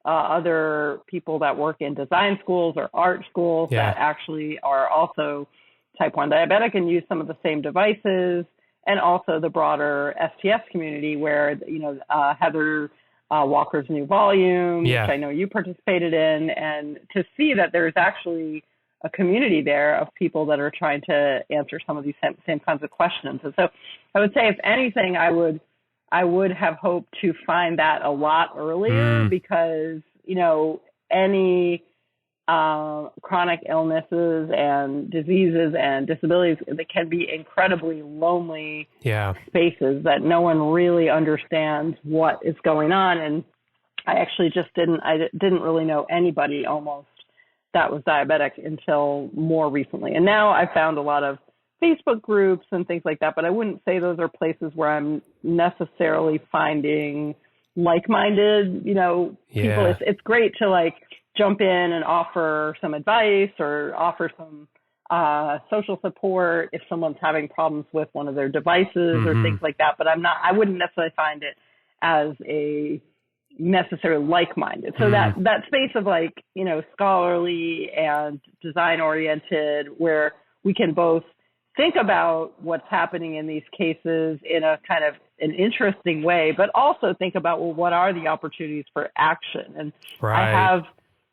other people that work in design schools or art schools that actually are also type 1 diabetic and use some of the same devices, and also the broader STS community where, Heather Walker's new volume, which I know you participated in, and to see that there's actually a community there of people that are trying to answer some of these same kinds of questions. And so I would say, if anything, I would have hoped to find that a lot earlier because, any chronic illnesses and diseases and disabilities that can be incredibly lonely spaces that no one really understands what is going on. And I actually didn't really know anybody almost that was diabetic until more recently. And now I've found a lot of Facebook groups and things like that, but I wouldn't say those are places where I'm necessarily finding like-minded, people. It's great to jump in and offer some advice or offer some social support if someone's having problems with one of their devices or things like that. But I wouldn't necessarily find it as a necessarily like-minded. So that space of scholarly and design-oriented, where we can both think about what's happening in these cases in a kind of an interesting way, but also think about, well, what are the opportunities for action? And I have,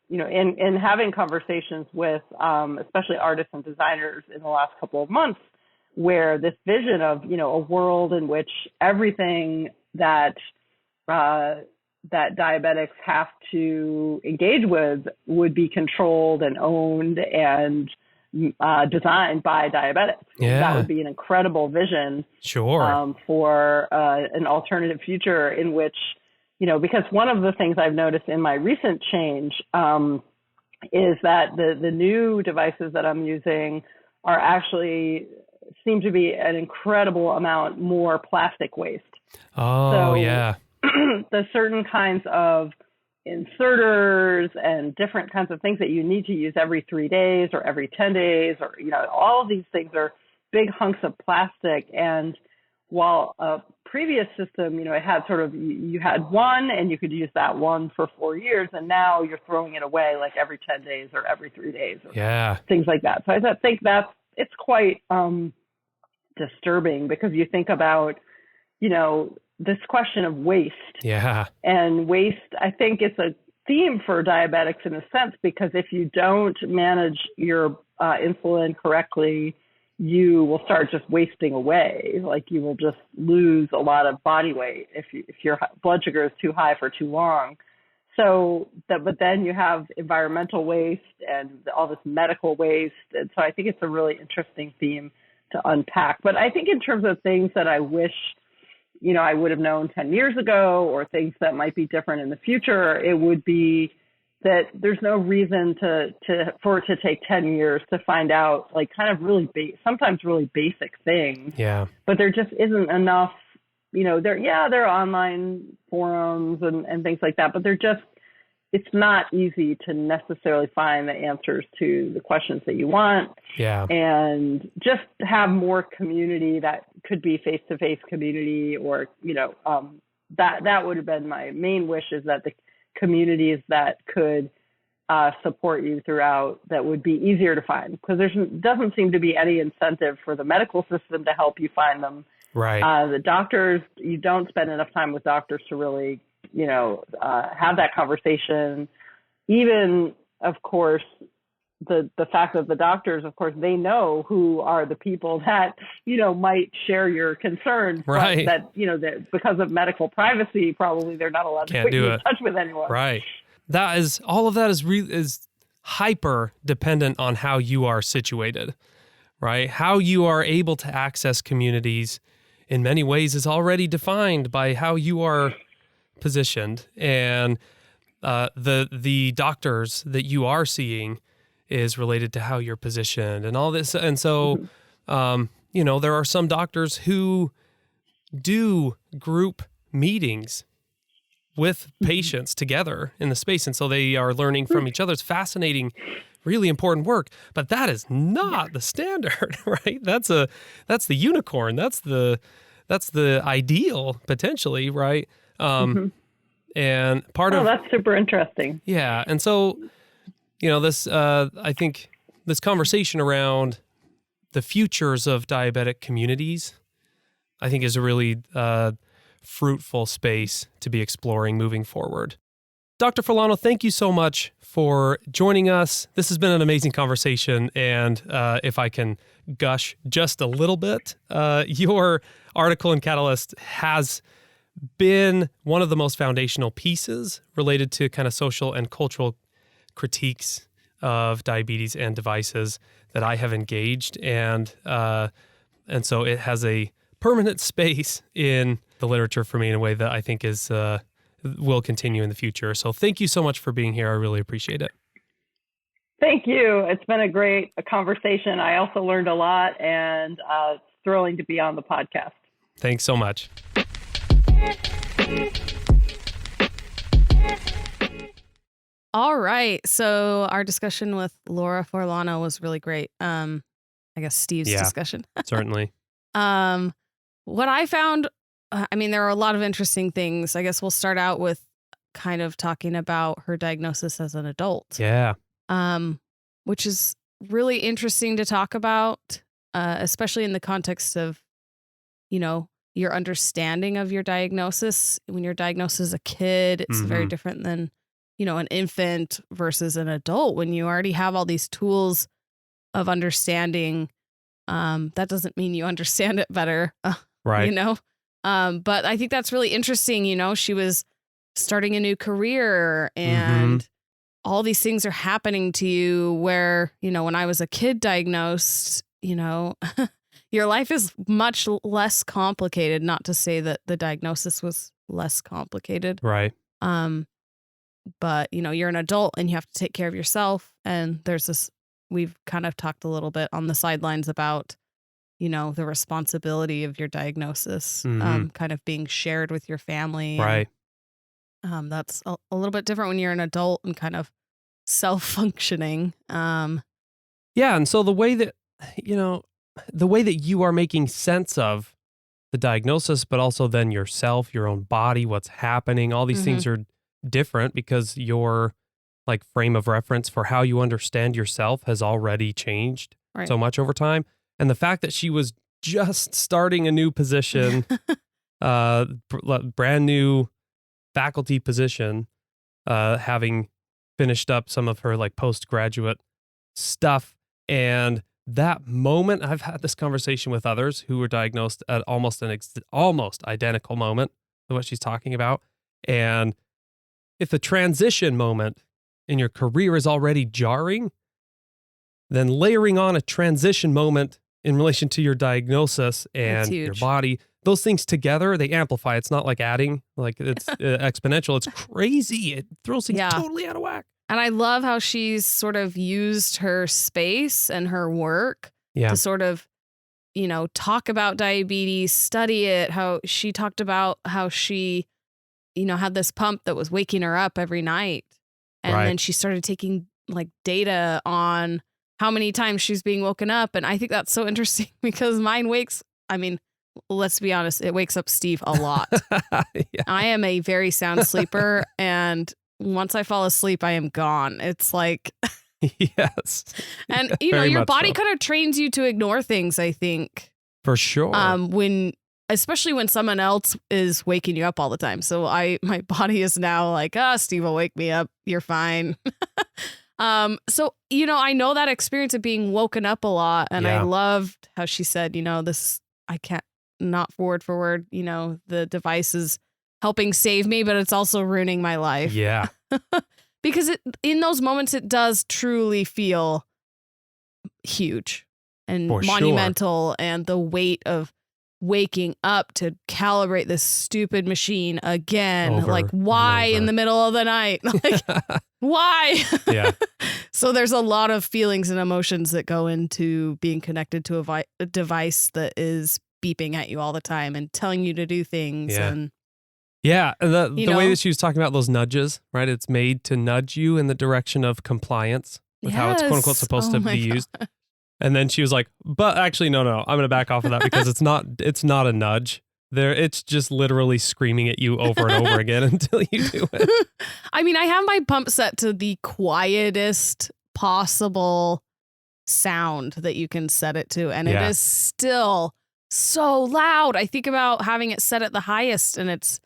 in having conversations with especially artists and designers in the last couple of months, where this vision of, a world in which everything that diabetics have to engage with would be controlled and owned and designed by diabetics. That would be an incredible vision for an alternative future in which, because one of the things I've noticed in my recent change is that the new devices that I'm using are actually seem to be an incredible amount more plastic waste. Oh, So yeah. the certain kinds of inserters and different kinds of things that you need to use every 3 days or every 10 days, or, all of these things are big hunks of plastic. And while a previous system, it had sort of, you had one and you could use that one for 4 years, and now you're throwing it away like every 10 days or every 3 days or things like that. So I think it's quite disturbing, because you think about, this question of waste. Yeah. And waste, I think it's a theme for diabetics in a sense, because if you don't manage your insulin correctly, you will start just wasting away. Like, you will just lose a lot of body weight if your blood sugar is too high for too long. But then you have environmental waste and all this medical waste. And so I think it's a really interesting theme to unpack. But I think in terms of things that I wish, I would have known 10 years ago, or things that might be different in the future, it would be that there's no reason for it to take 10 years to find out, like, kind of sometimes really basic things. Yeah. But there just isn't enough, there are online forums and things like that, but it's not easy to necessarily find the answers to the questions that you want. Yeah. And just have more community that could be face-to-face community, or, that would have been my main wish, is that the communities that could support you throughout, that would be easier to find, because there doesn't seem to be any incentive for the medical system to help you find them. Right. The doctors, you don't spend enough time with doctors to really, have that conversation. Even, of course, the fact that the doctors, of course, they know who are the people that, might share your concerns. Right. That, that because of medical privacy, probably they're not allowed to put you in touch with anyone. Right. All of that is hyper dependent on how you are situated, right? How you are able to access communities in many ways is already defined by how you are positioned, and the doctors that you are seeing is related to how you're positioned and all this. And so, there are some doctors who do group meetings with patients together in the space, and so they are learning from each other. It's fascinating, really important work, but that is not the standard, right? That's the unicorn. That's the ideal, potentially, right? And part of that's super interesting. Yeah. And so, this, I think this conversation around the futures of diabetic communities, I think, is a really fruitful space to be exploring moving forward. Dr. Forlano, thank you so much for joining us. This has been an amazing conversation. And if I can gush just a little bit, your article in Catalyst has been one of the most foundational pieces related to kind of social and cultural critiques of diabetes and devices that I have engaged. And so it has a permanent space in the literature for me in a way that I think will continue in the future. So thank you so much for being here. I really appreciate it. Thank you. It's been a great conversation. I also learned a lot, and it's thrilling to be on the podcast. Thanks so much. All right. So our discussion with Laura Forlano was really great. I guess Steve's discussion. Certainly. What I found, there are a lot of interesting things. I guess we'll start out with kind of talking about her diagnosis as an adult. Yeah. Which is really interesting to talk about, especially in the context of, your understanding of your diagnosis. When you're diagnosed as a kid, it's very different than, an infant versus an adult. When you already have all these tools of understanding, that doesn't mean you understand it better, right? But I think that's really interesting. She was starting a new career, and all these things are happening to you where, when I was a kid diagnosed, your life is much less complicated. Not to say that the diagnosis was less complicated. Right. But, you're an adult and you have to take care of yourself. And there's this, we've kind of talked a little bit on the sidelines about the responsibility of your diagnosis kind of being shared with your family. Right. And, that's a little bit different when you're an adult and kind of self-functioning. Yeah. And so the way that you are making sense of the diagnosis, but also then yourself, your own body, what's happening, all these things are different because your like frame of reference for how you understand yourself has already changed so much over time. And the fact that she was just starting a new position, brand new faculty position, having finished up some of her like postgraduate stuff. And that moment, I've had this conversation with others who were diagnosed at almost identical moment to what she's talking about. And if the transition moment in your career is already jarring, then layering on a transition moment in relation to your diagnosis and your body, those things together, they amplify. It's not like adding, like it's exponential. It's crazy. It throws things totally out of whack. And I love how she's sort of used her space and her work to sort of, talk about diabetes, study it, how she talked about how she, had this pump that was waking her up every night. And then she started taking like data on how many times she's being woken up. And I think that's so interesting because mine let's be honest, it wakes up Steve a lot. I am a very sound sleeper. And once I fall asleep, I am gone. It's like, yes. And, your body kind of trains you to ignore things, I think. For sure. Especially when someone else is waking you up all the time. So my body is now like, Steve will wake me up. You're fine. So, I know that experience of being woken up a lot. And I loved how she said, this, I can't, not word for word, the device is helping save me, but it's also ruining my life. Yeah. Because in those moments, it does truly feel huge and monumental. And the weight of waking up to calibrate this stupid machine again, like why in the middle of the night? Like, why? Yeah. So there's a lot of feelings and emotions that go into being connected to a device that is beeping at you all the time and telling you to do things. And the way that she was talking about those nudges, right? It's made to nudge you in the direction of compliance with how it's quote unquote supposed to be used. And then she was like, but actually, no, I'm going to back off of that because it's not a nudge. It's just literally screaming at you over and over again until you do it. I have my pump set to the quietest possible sound that you can set it to. And it is still so loud. I think about having it set at the highest and it's,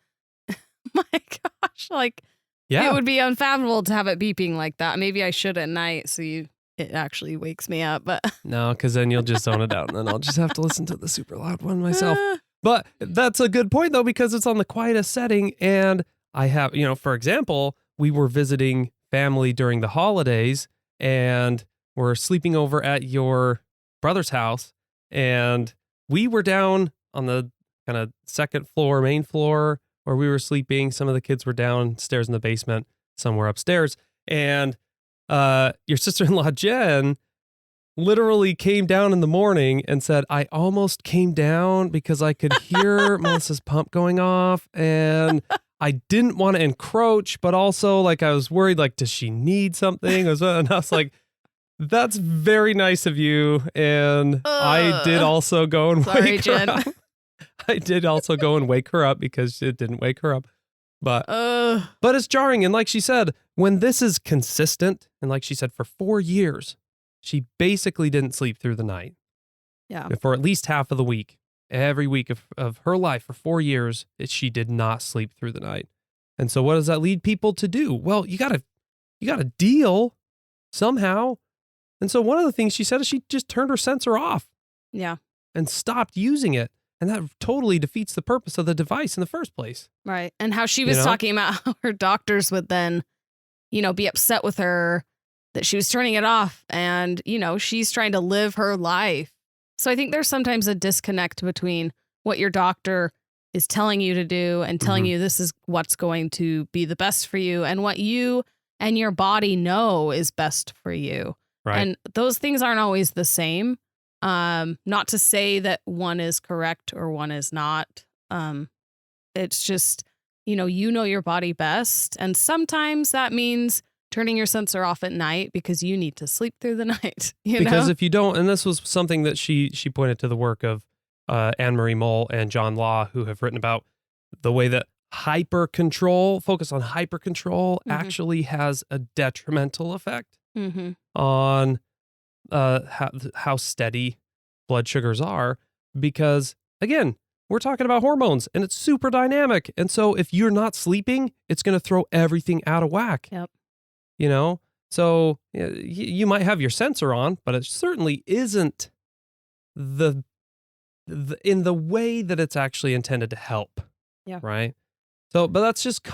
my gosh, like it would be unfathomable to have it beeping like that. Maybe I should at night so it actually wakes me up, but no, because then you'll just zone it out and then I'll just have to listen to the super loud one myself. But that's a good point though, because it's on the quietest setting. And I have, for example, we were visiting family during the holidays and we're sleeping over at your brother's house. And we were down on the kind of second floor, main floor where we were sleeping. Some of the kids were downstairs in the basement, some were upstairs. And your sister-in-law, Jen, literally came down in the morning and said, I almost came down because I could hear Melissa's pump going off and I didn't want to encroach, but also like I was worried, like, does she need something? And I was like, that's very nice of you. And I did also go and wake her up. I did also go and wake her up because it didn't wake her up. But it's jarring. And like she said, when this is consistent, and like she said, for 4 years, she basically didn't sleep through the night. Yeah. For at least half of the week. Every week of her life for 4 years, she did not sleep through the night. And so what does that lead people to do? Well, you gotta deal somehow. And so one of the things she said is she just turned her sensor off. Yeah. And stopped using it. And that totally defeats the purpose of the device in the first place. Right. And how she was talking about how her doctors would then, be upset with her that she was turning it off. And, she's trying to live her life. So I think there's sometimes a disconnect between what your doctor is telling you to do and telling you this is what's going to be the best for you and what you and your body know is best for you. Right. And those things aren't always the same. Not to say that one is correct or one is not. It's just, you know your body best. And sometimes that means turning your sensor off at night because you need to sleep through the night. Because if you don't, and this was something that she pointed to the work of Anne-Marie Moll and John Law, who have written about the way that focus on hyper control actually has a detrimental effect on how steady blood sugars are. Because again, we're talking about hormones and it's super dynamic. And so if you're not sleeping, it's going to throw everything out of whack. Yep. So you might have your sensor on, but it certainly isn't in the way that it's actually intended to help. Yeah. Right. So, but that's just,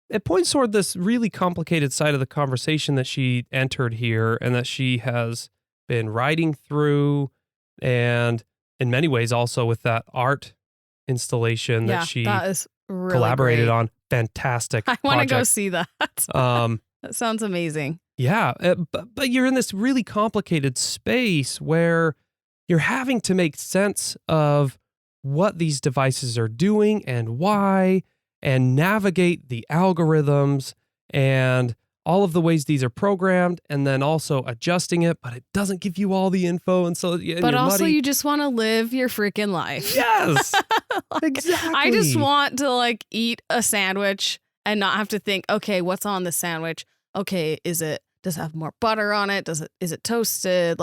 it points toward this really complicated side of the conversation that she entered here and that she has been writing through, and in many ways also with that art installation that she that is really collaborated great. on. Fantastic. I want to go see that. That sounds amazing. Yeah. But you're in this really complicated space where you're having to make sense of what these devices are doing and why, and navigate the algorithms and all of the ways these are programmed, and then also adjusting it, but it doesn't give you all the info. And so, but also you just want to live your freaking life. Yes, exactly. I just want to eat a sandwich and not have to think, okay, what's on the sandwich? Okay, does it have more butter on it? Is it toasted?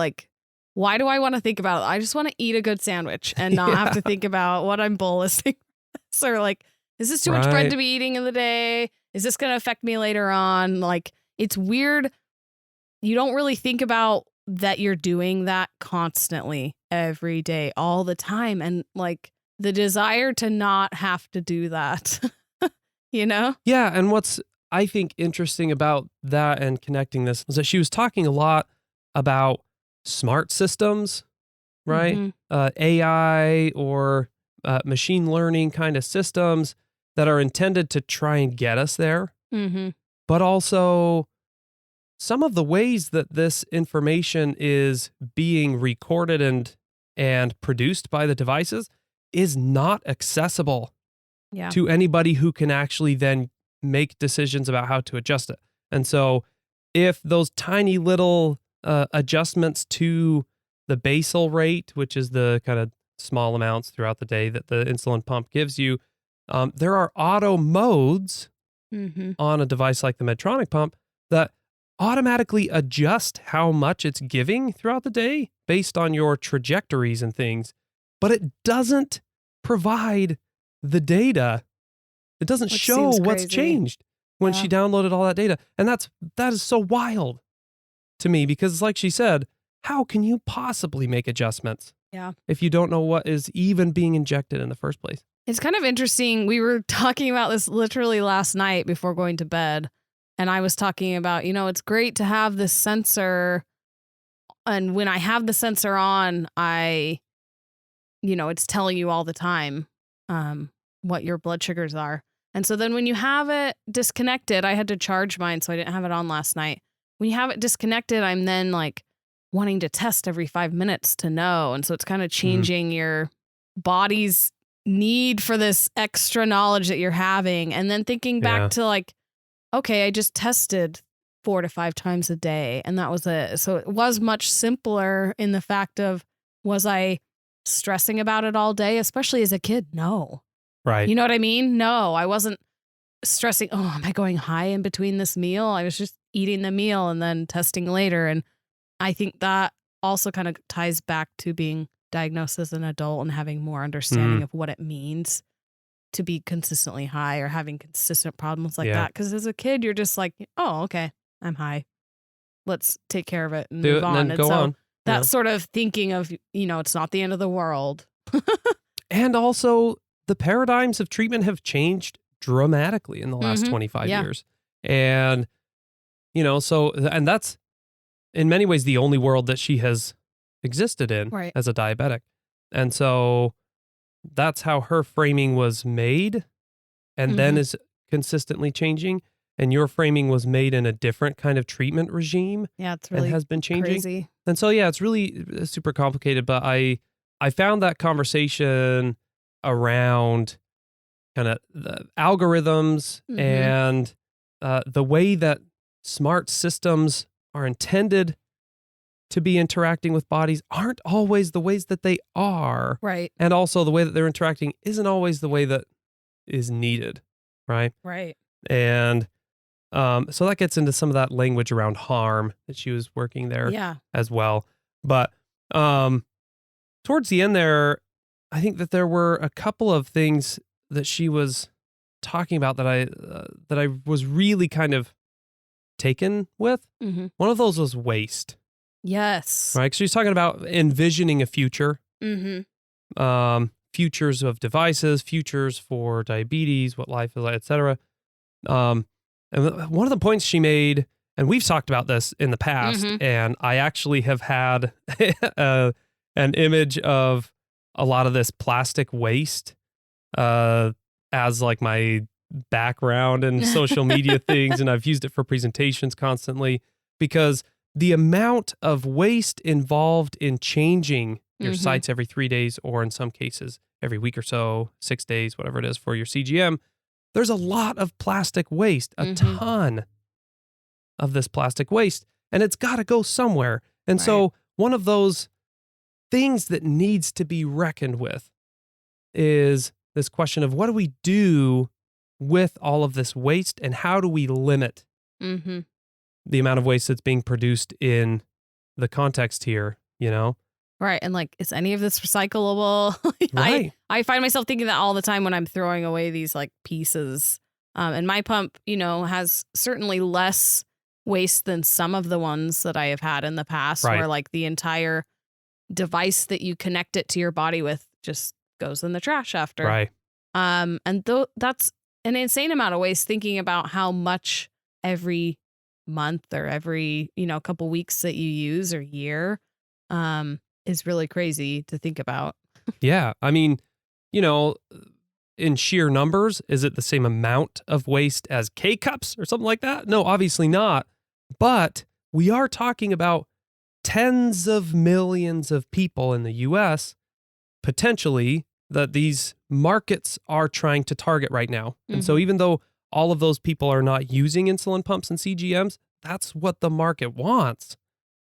Why do I want to think about it? I just want to eat a good sandwich and not have to think about what I'm bolusing. Or is this too much bread to be eating in the day? Is this going to affect me later on? It's weird. You don't really think about that you're doing that constantly every day, all the time. And the desire to not have to do that, Yeah. And what's, I think, interesting about that and connecting this was that she was talking a lot about smart systems, right? AI or machine learning kind of systems that are intended to try and get us there. But also some of the ways that this information is being recorded and produced by the devices is not accessible to anybody who can actually then make decisions about how to adjust it. And so if those tiny little adjustments to the basal rate, which is the kind of small amounts throughout the day that the insulin pump gives you, there are auto modes on a device like the Medtronic pump that automatically adjust how much it's giving throughout the day based on your trajectories and things, but it doesn't provide the data. It doesn't show what's changed when she downloaded all that data. And that is so wild to me, because like she said, how can you possibly make adjustments if you don't know what is even being injected in the first place? It's kind of interesting. We were talking about this literally last night before going to bed. And I was talking about, it's great to have this sensor. And when I have the sensor on, it's telling you all the time what your blood sugars are. And so then when you have it disconnected, I had to charge mine, so I didn't have it on last night. When you have it disconnected, I'm then wanting to test every 5 minutes to know. And so it's kind of changing your body's need for this extra knowledge that you're having. And then thinking back to okay, I just tested 4 to 5 times a day, and that was it. So it was much simpler in the fact of, was I stressing about it all day, especially as a kid? No. Right. You know what I mean? No, I wasn't stressing, oh, am I going high in between this meal? I was just eating the meal and then testing later. And I think that also kind of ties back to being diagnosed as an adult and having more understanding of what it means to be consistently high or having consistent problems like that. Because as a kid, you're just oh, okay, I'm high. Let's take care of it and move on. And go on. That sort of thinking of, it's not the end of the world. And also, the paradigms of treatment have changed dramatically in the last 25 years. And, and that's in many ways the only world that she has existed in as a diabetic. And so that's how her framing was made, and then is consistently changing. And your framing was made in a different kind of treatment regime. Yeah, it's really and has been changing. crazy. And so, yeah, it's really super complicated, but I found that conversation around kind of the algorithms and the way that smart systems are intended to be interacting with bodies aren't always the ways that they are. Right. And also the way that they're interacting isn't always the way that is needed. Right. Right. And so that gets into some of that language around harm that she was working there as well. But towards the end there, I think that there were a couple of things that she was talking about that I was really kind of taken with. One of those was waste. Yes. Right? 'Cause she's talking about envisioning a future. Futures of devices, futures for diabetes, what life is like, etc. And one of the points she made, and we've talked about this in the past, and I actually have had an image of a lot of this plastic waste as like my background and social media things, and I've used it for presentations constantly because the amount of waste involved in changing your sites every 3 days, or in some cases every week or so, 6 days, whatever it is for your CGM, there's a lot of plastic waste, a ton of this plastic waste, and it's got to go somewhere. And so one of those things that needs to be reckoned with is this question of what do we do with all of this waste, and how do we limit the amount of waste that's being produced in the context here, you know? Right. And like, is any of this recyclable? Right. I find myself thinking that all the time when I'm throwing away these like pieces. And my pump, you know, has certainly less waste than some of the ones that I have had in the past, where like the entire device that you connect it to your body with just goes in the trash after. Right. And that's an insane amount of waste, thinking about how much every month or every, you know, couple weeks that you use or year is really crazy to think about. Yeah. I mean, you know, in sheer numbers, is it the same amount of waste as K-cups or something like that? No, obviously not. But we are talking about tens of millions of people in the US, potentially, that these markets are trying to target right now. And so even though all of those people are not using insulin pumps and CGMs, that's what the market wants.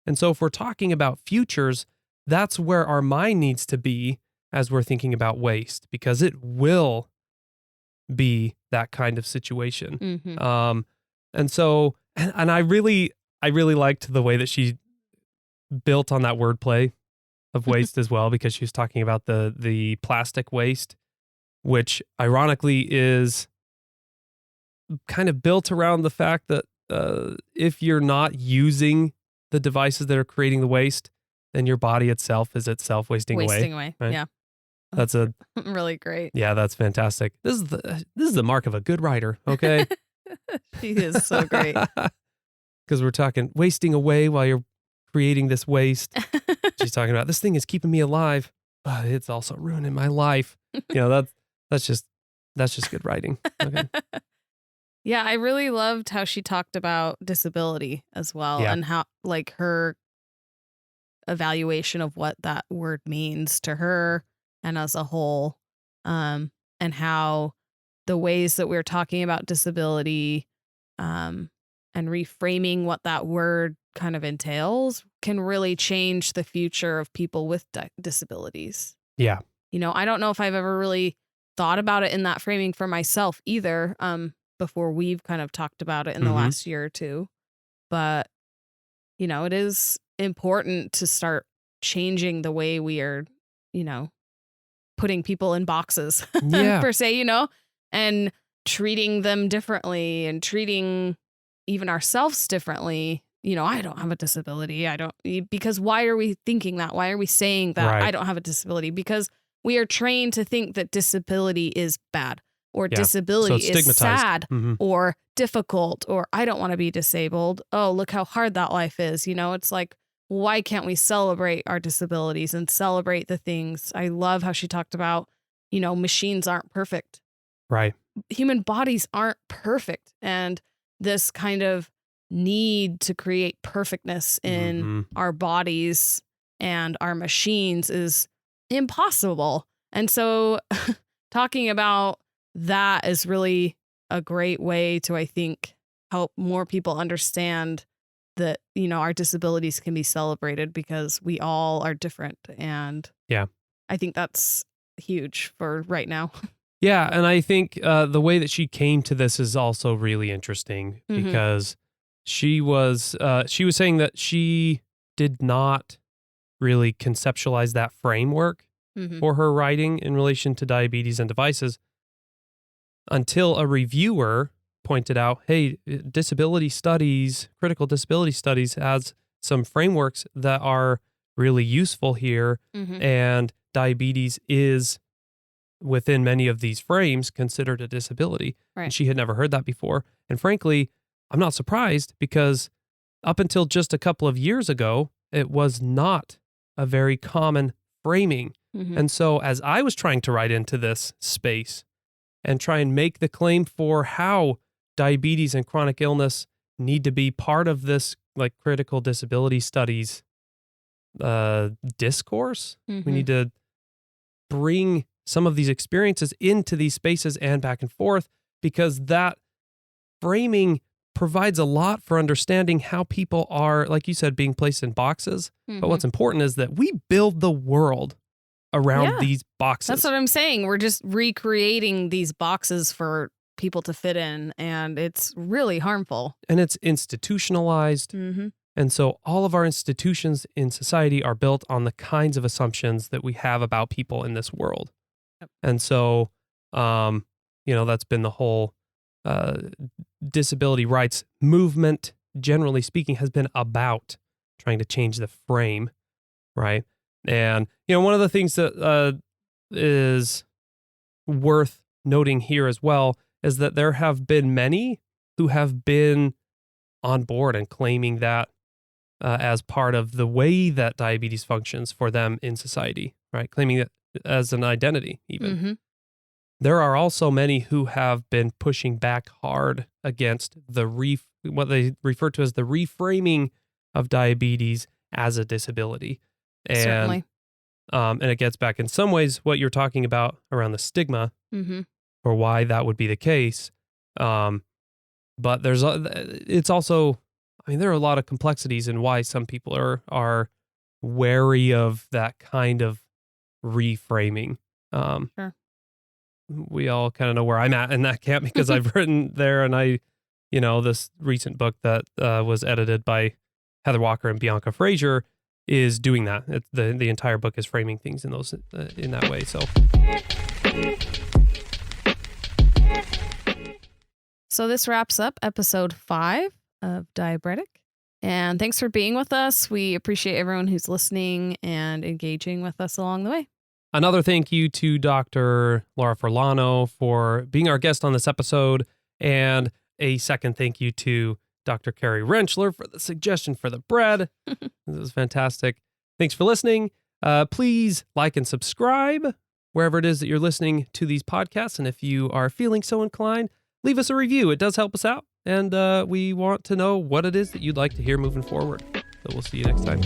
And so if we're talking about futures, that's where our mind needs to be as we're thinking about waste, because it will be that kind of situation. And so, and I really liked the way that she built on that wordplay of waste as well, because she was talking about the plastic waste, which ironically is kind of built around the fact that if you're not using the devices that are creating the waste, then your body itself is itself wasting away. Right? Yeah. That's a really great. Yeah, that's fantastic. This is the mark of a good writer, okay? He is so great. Because we're talking wasting away while you're creating this waste. She's talking about this thing is keeping me alive, but it's also ruining my life. You know, that's just good writing. Okay. Yeah, I really loved how she talked about disability as well, and how like her evaluation of what that word means to her and as a whole, and how the ways that we're talking about disability and reframing what that word kind of entails can really change the future of people with disabilities. Yeah. You know, I don't know if I've ever really thought about it in that framing for myself either, before we've kind of talked about it in the last year or two. But, you know, it is important to start changing the way we are, you know, putting people in boxes per se, you know, and treating them differently and treating even ourselves differently. You know, I don't have a disability. Because why are we thinking that? Why are we saying that I don't have a disability? Because we are trained to think that disability is bad, or disability is sad or difficult, or I don't want to be disabled. Oh, look how hard that life is. You know, it's like, why can't we celebrate our disabilities and celebrate the things? I love how she talked about, you know, machines aren't perfect. Right. Human bodies aren't perfect. And this kind of need to create perfectness in our bodies and our machines is impossible. And so talking about that is really a great way to, I think, help more people understand that, our disabilities can be celebrated because we all are different. And I think that's huge for right now. Yeah. And I think the way that she came to this is also really interesting because she was saying that she did not really conceptualize that framework for her writing in relation to diabetes and devices until a reviewer pointed out, hey, critical disability studies has some frameworks that are really useful here, and diabetes is within many of these frames considered a disability. Right. And she had never heard that before. And frankly, I'm not surprised because up until just a couple of years ago, it was not a very common framing. And so as I was trying to write into this space and try and make the claim for how diabetes and chronic illness need to be part of this like critical disability studies discourse, we need to bring some of these experiences into these spaces and back and forth, because that framing provides a lot for understanding how people are, like you said, being placed in boxes. But what's important is that we build the world around these boxes. That's what I'm saying. We're just recreating these boxes for people to fit in, and it's really harmful. And it's institutionalized. And so all of our institutions in society are built on the kinds of assumptions that we have about people in this world. And so, that's been the whole disability rights movement, generally speaking, has been about trying to change the frame, right? And, one of the things that is worth noting here as well is that there have been many who have been on board and claiming that as part of the way that diabetes functions for them in society, right? Claiming it as an identity, even. There are also many who have been pushing back hard against what they refer to as the reframing of diabetes as a disability. And, Certainly. And it gets back in some ways what you're talking about around the stigma or why that would be the case. But it's also, there are a lot of complexities in why some people are wary of that kind of reframing. Sure. We all kind of know where I'm at in that camp because I've written there, and this recent book that was edited by Heather Walker and Bianca Fraser is doing that. The entire book is framing things in that way. So this wraps up episode 5 of Diabetic. And thanks for being with us. We appreciate everyone who's listening and engaging with us along the way. Another thank you to Dr. Laura Forlano for being our guest on this episode. And a second thank you to Dr. Carrie Rentschler for the suggestion for the bread. This is fantastic. Thanks for listening. Please like and subscribe wherever it is that you're listening to these podcasts. And if you are feeling so inclined, leave us a review. It does help us out. And we want to know what it is that you'd like to hear moving forward. So we'll see you next time.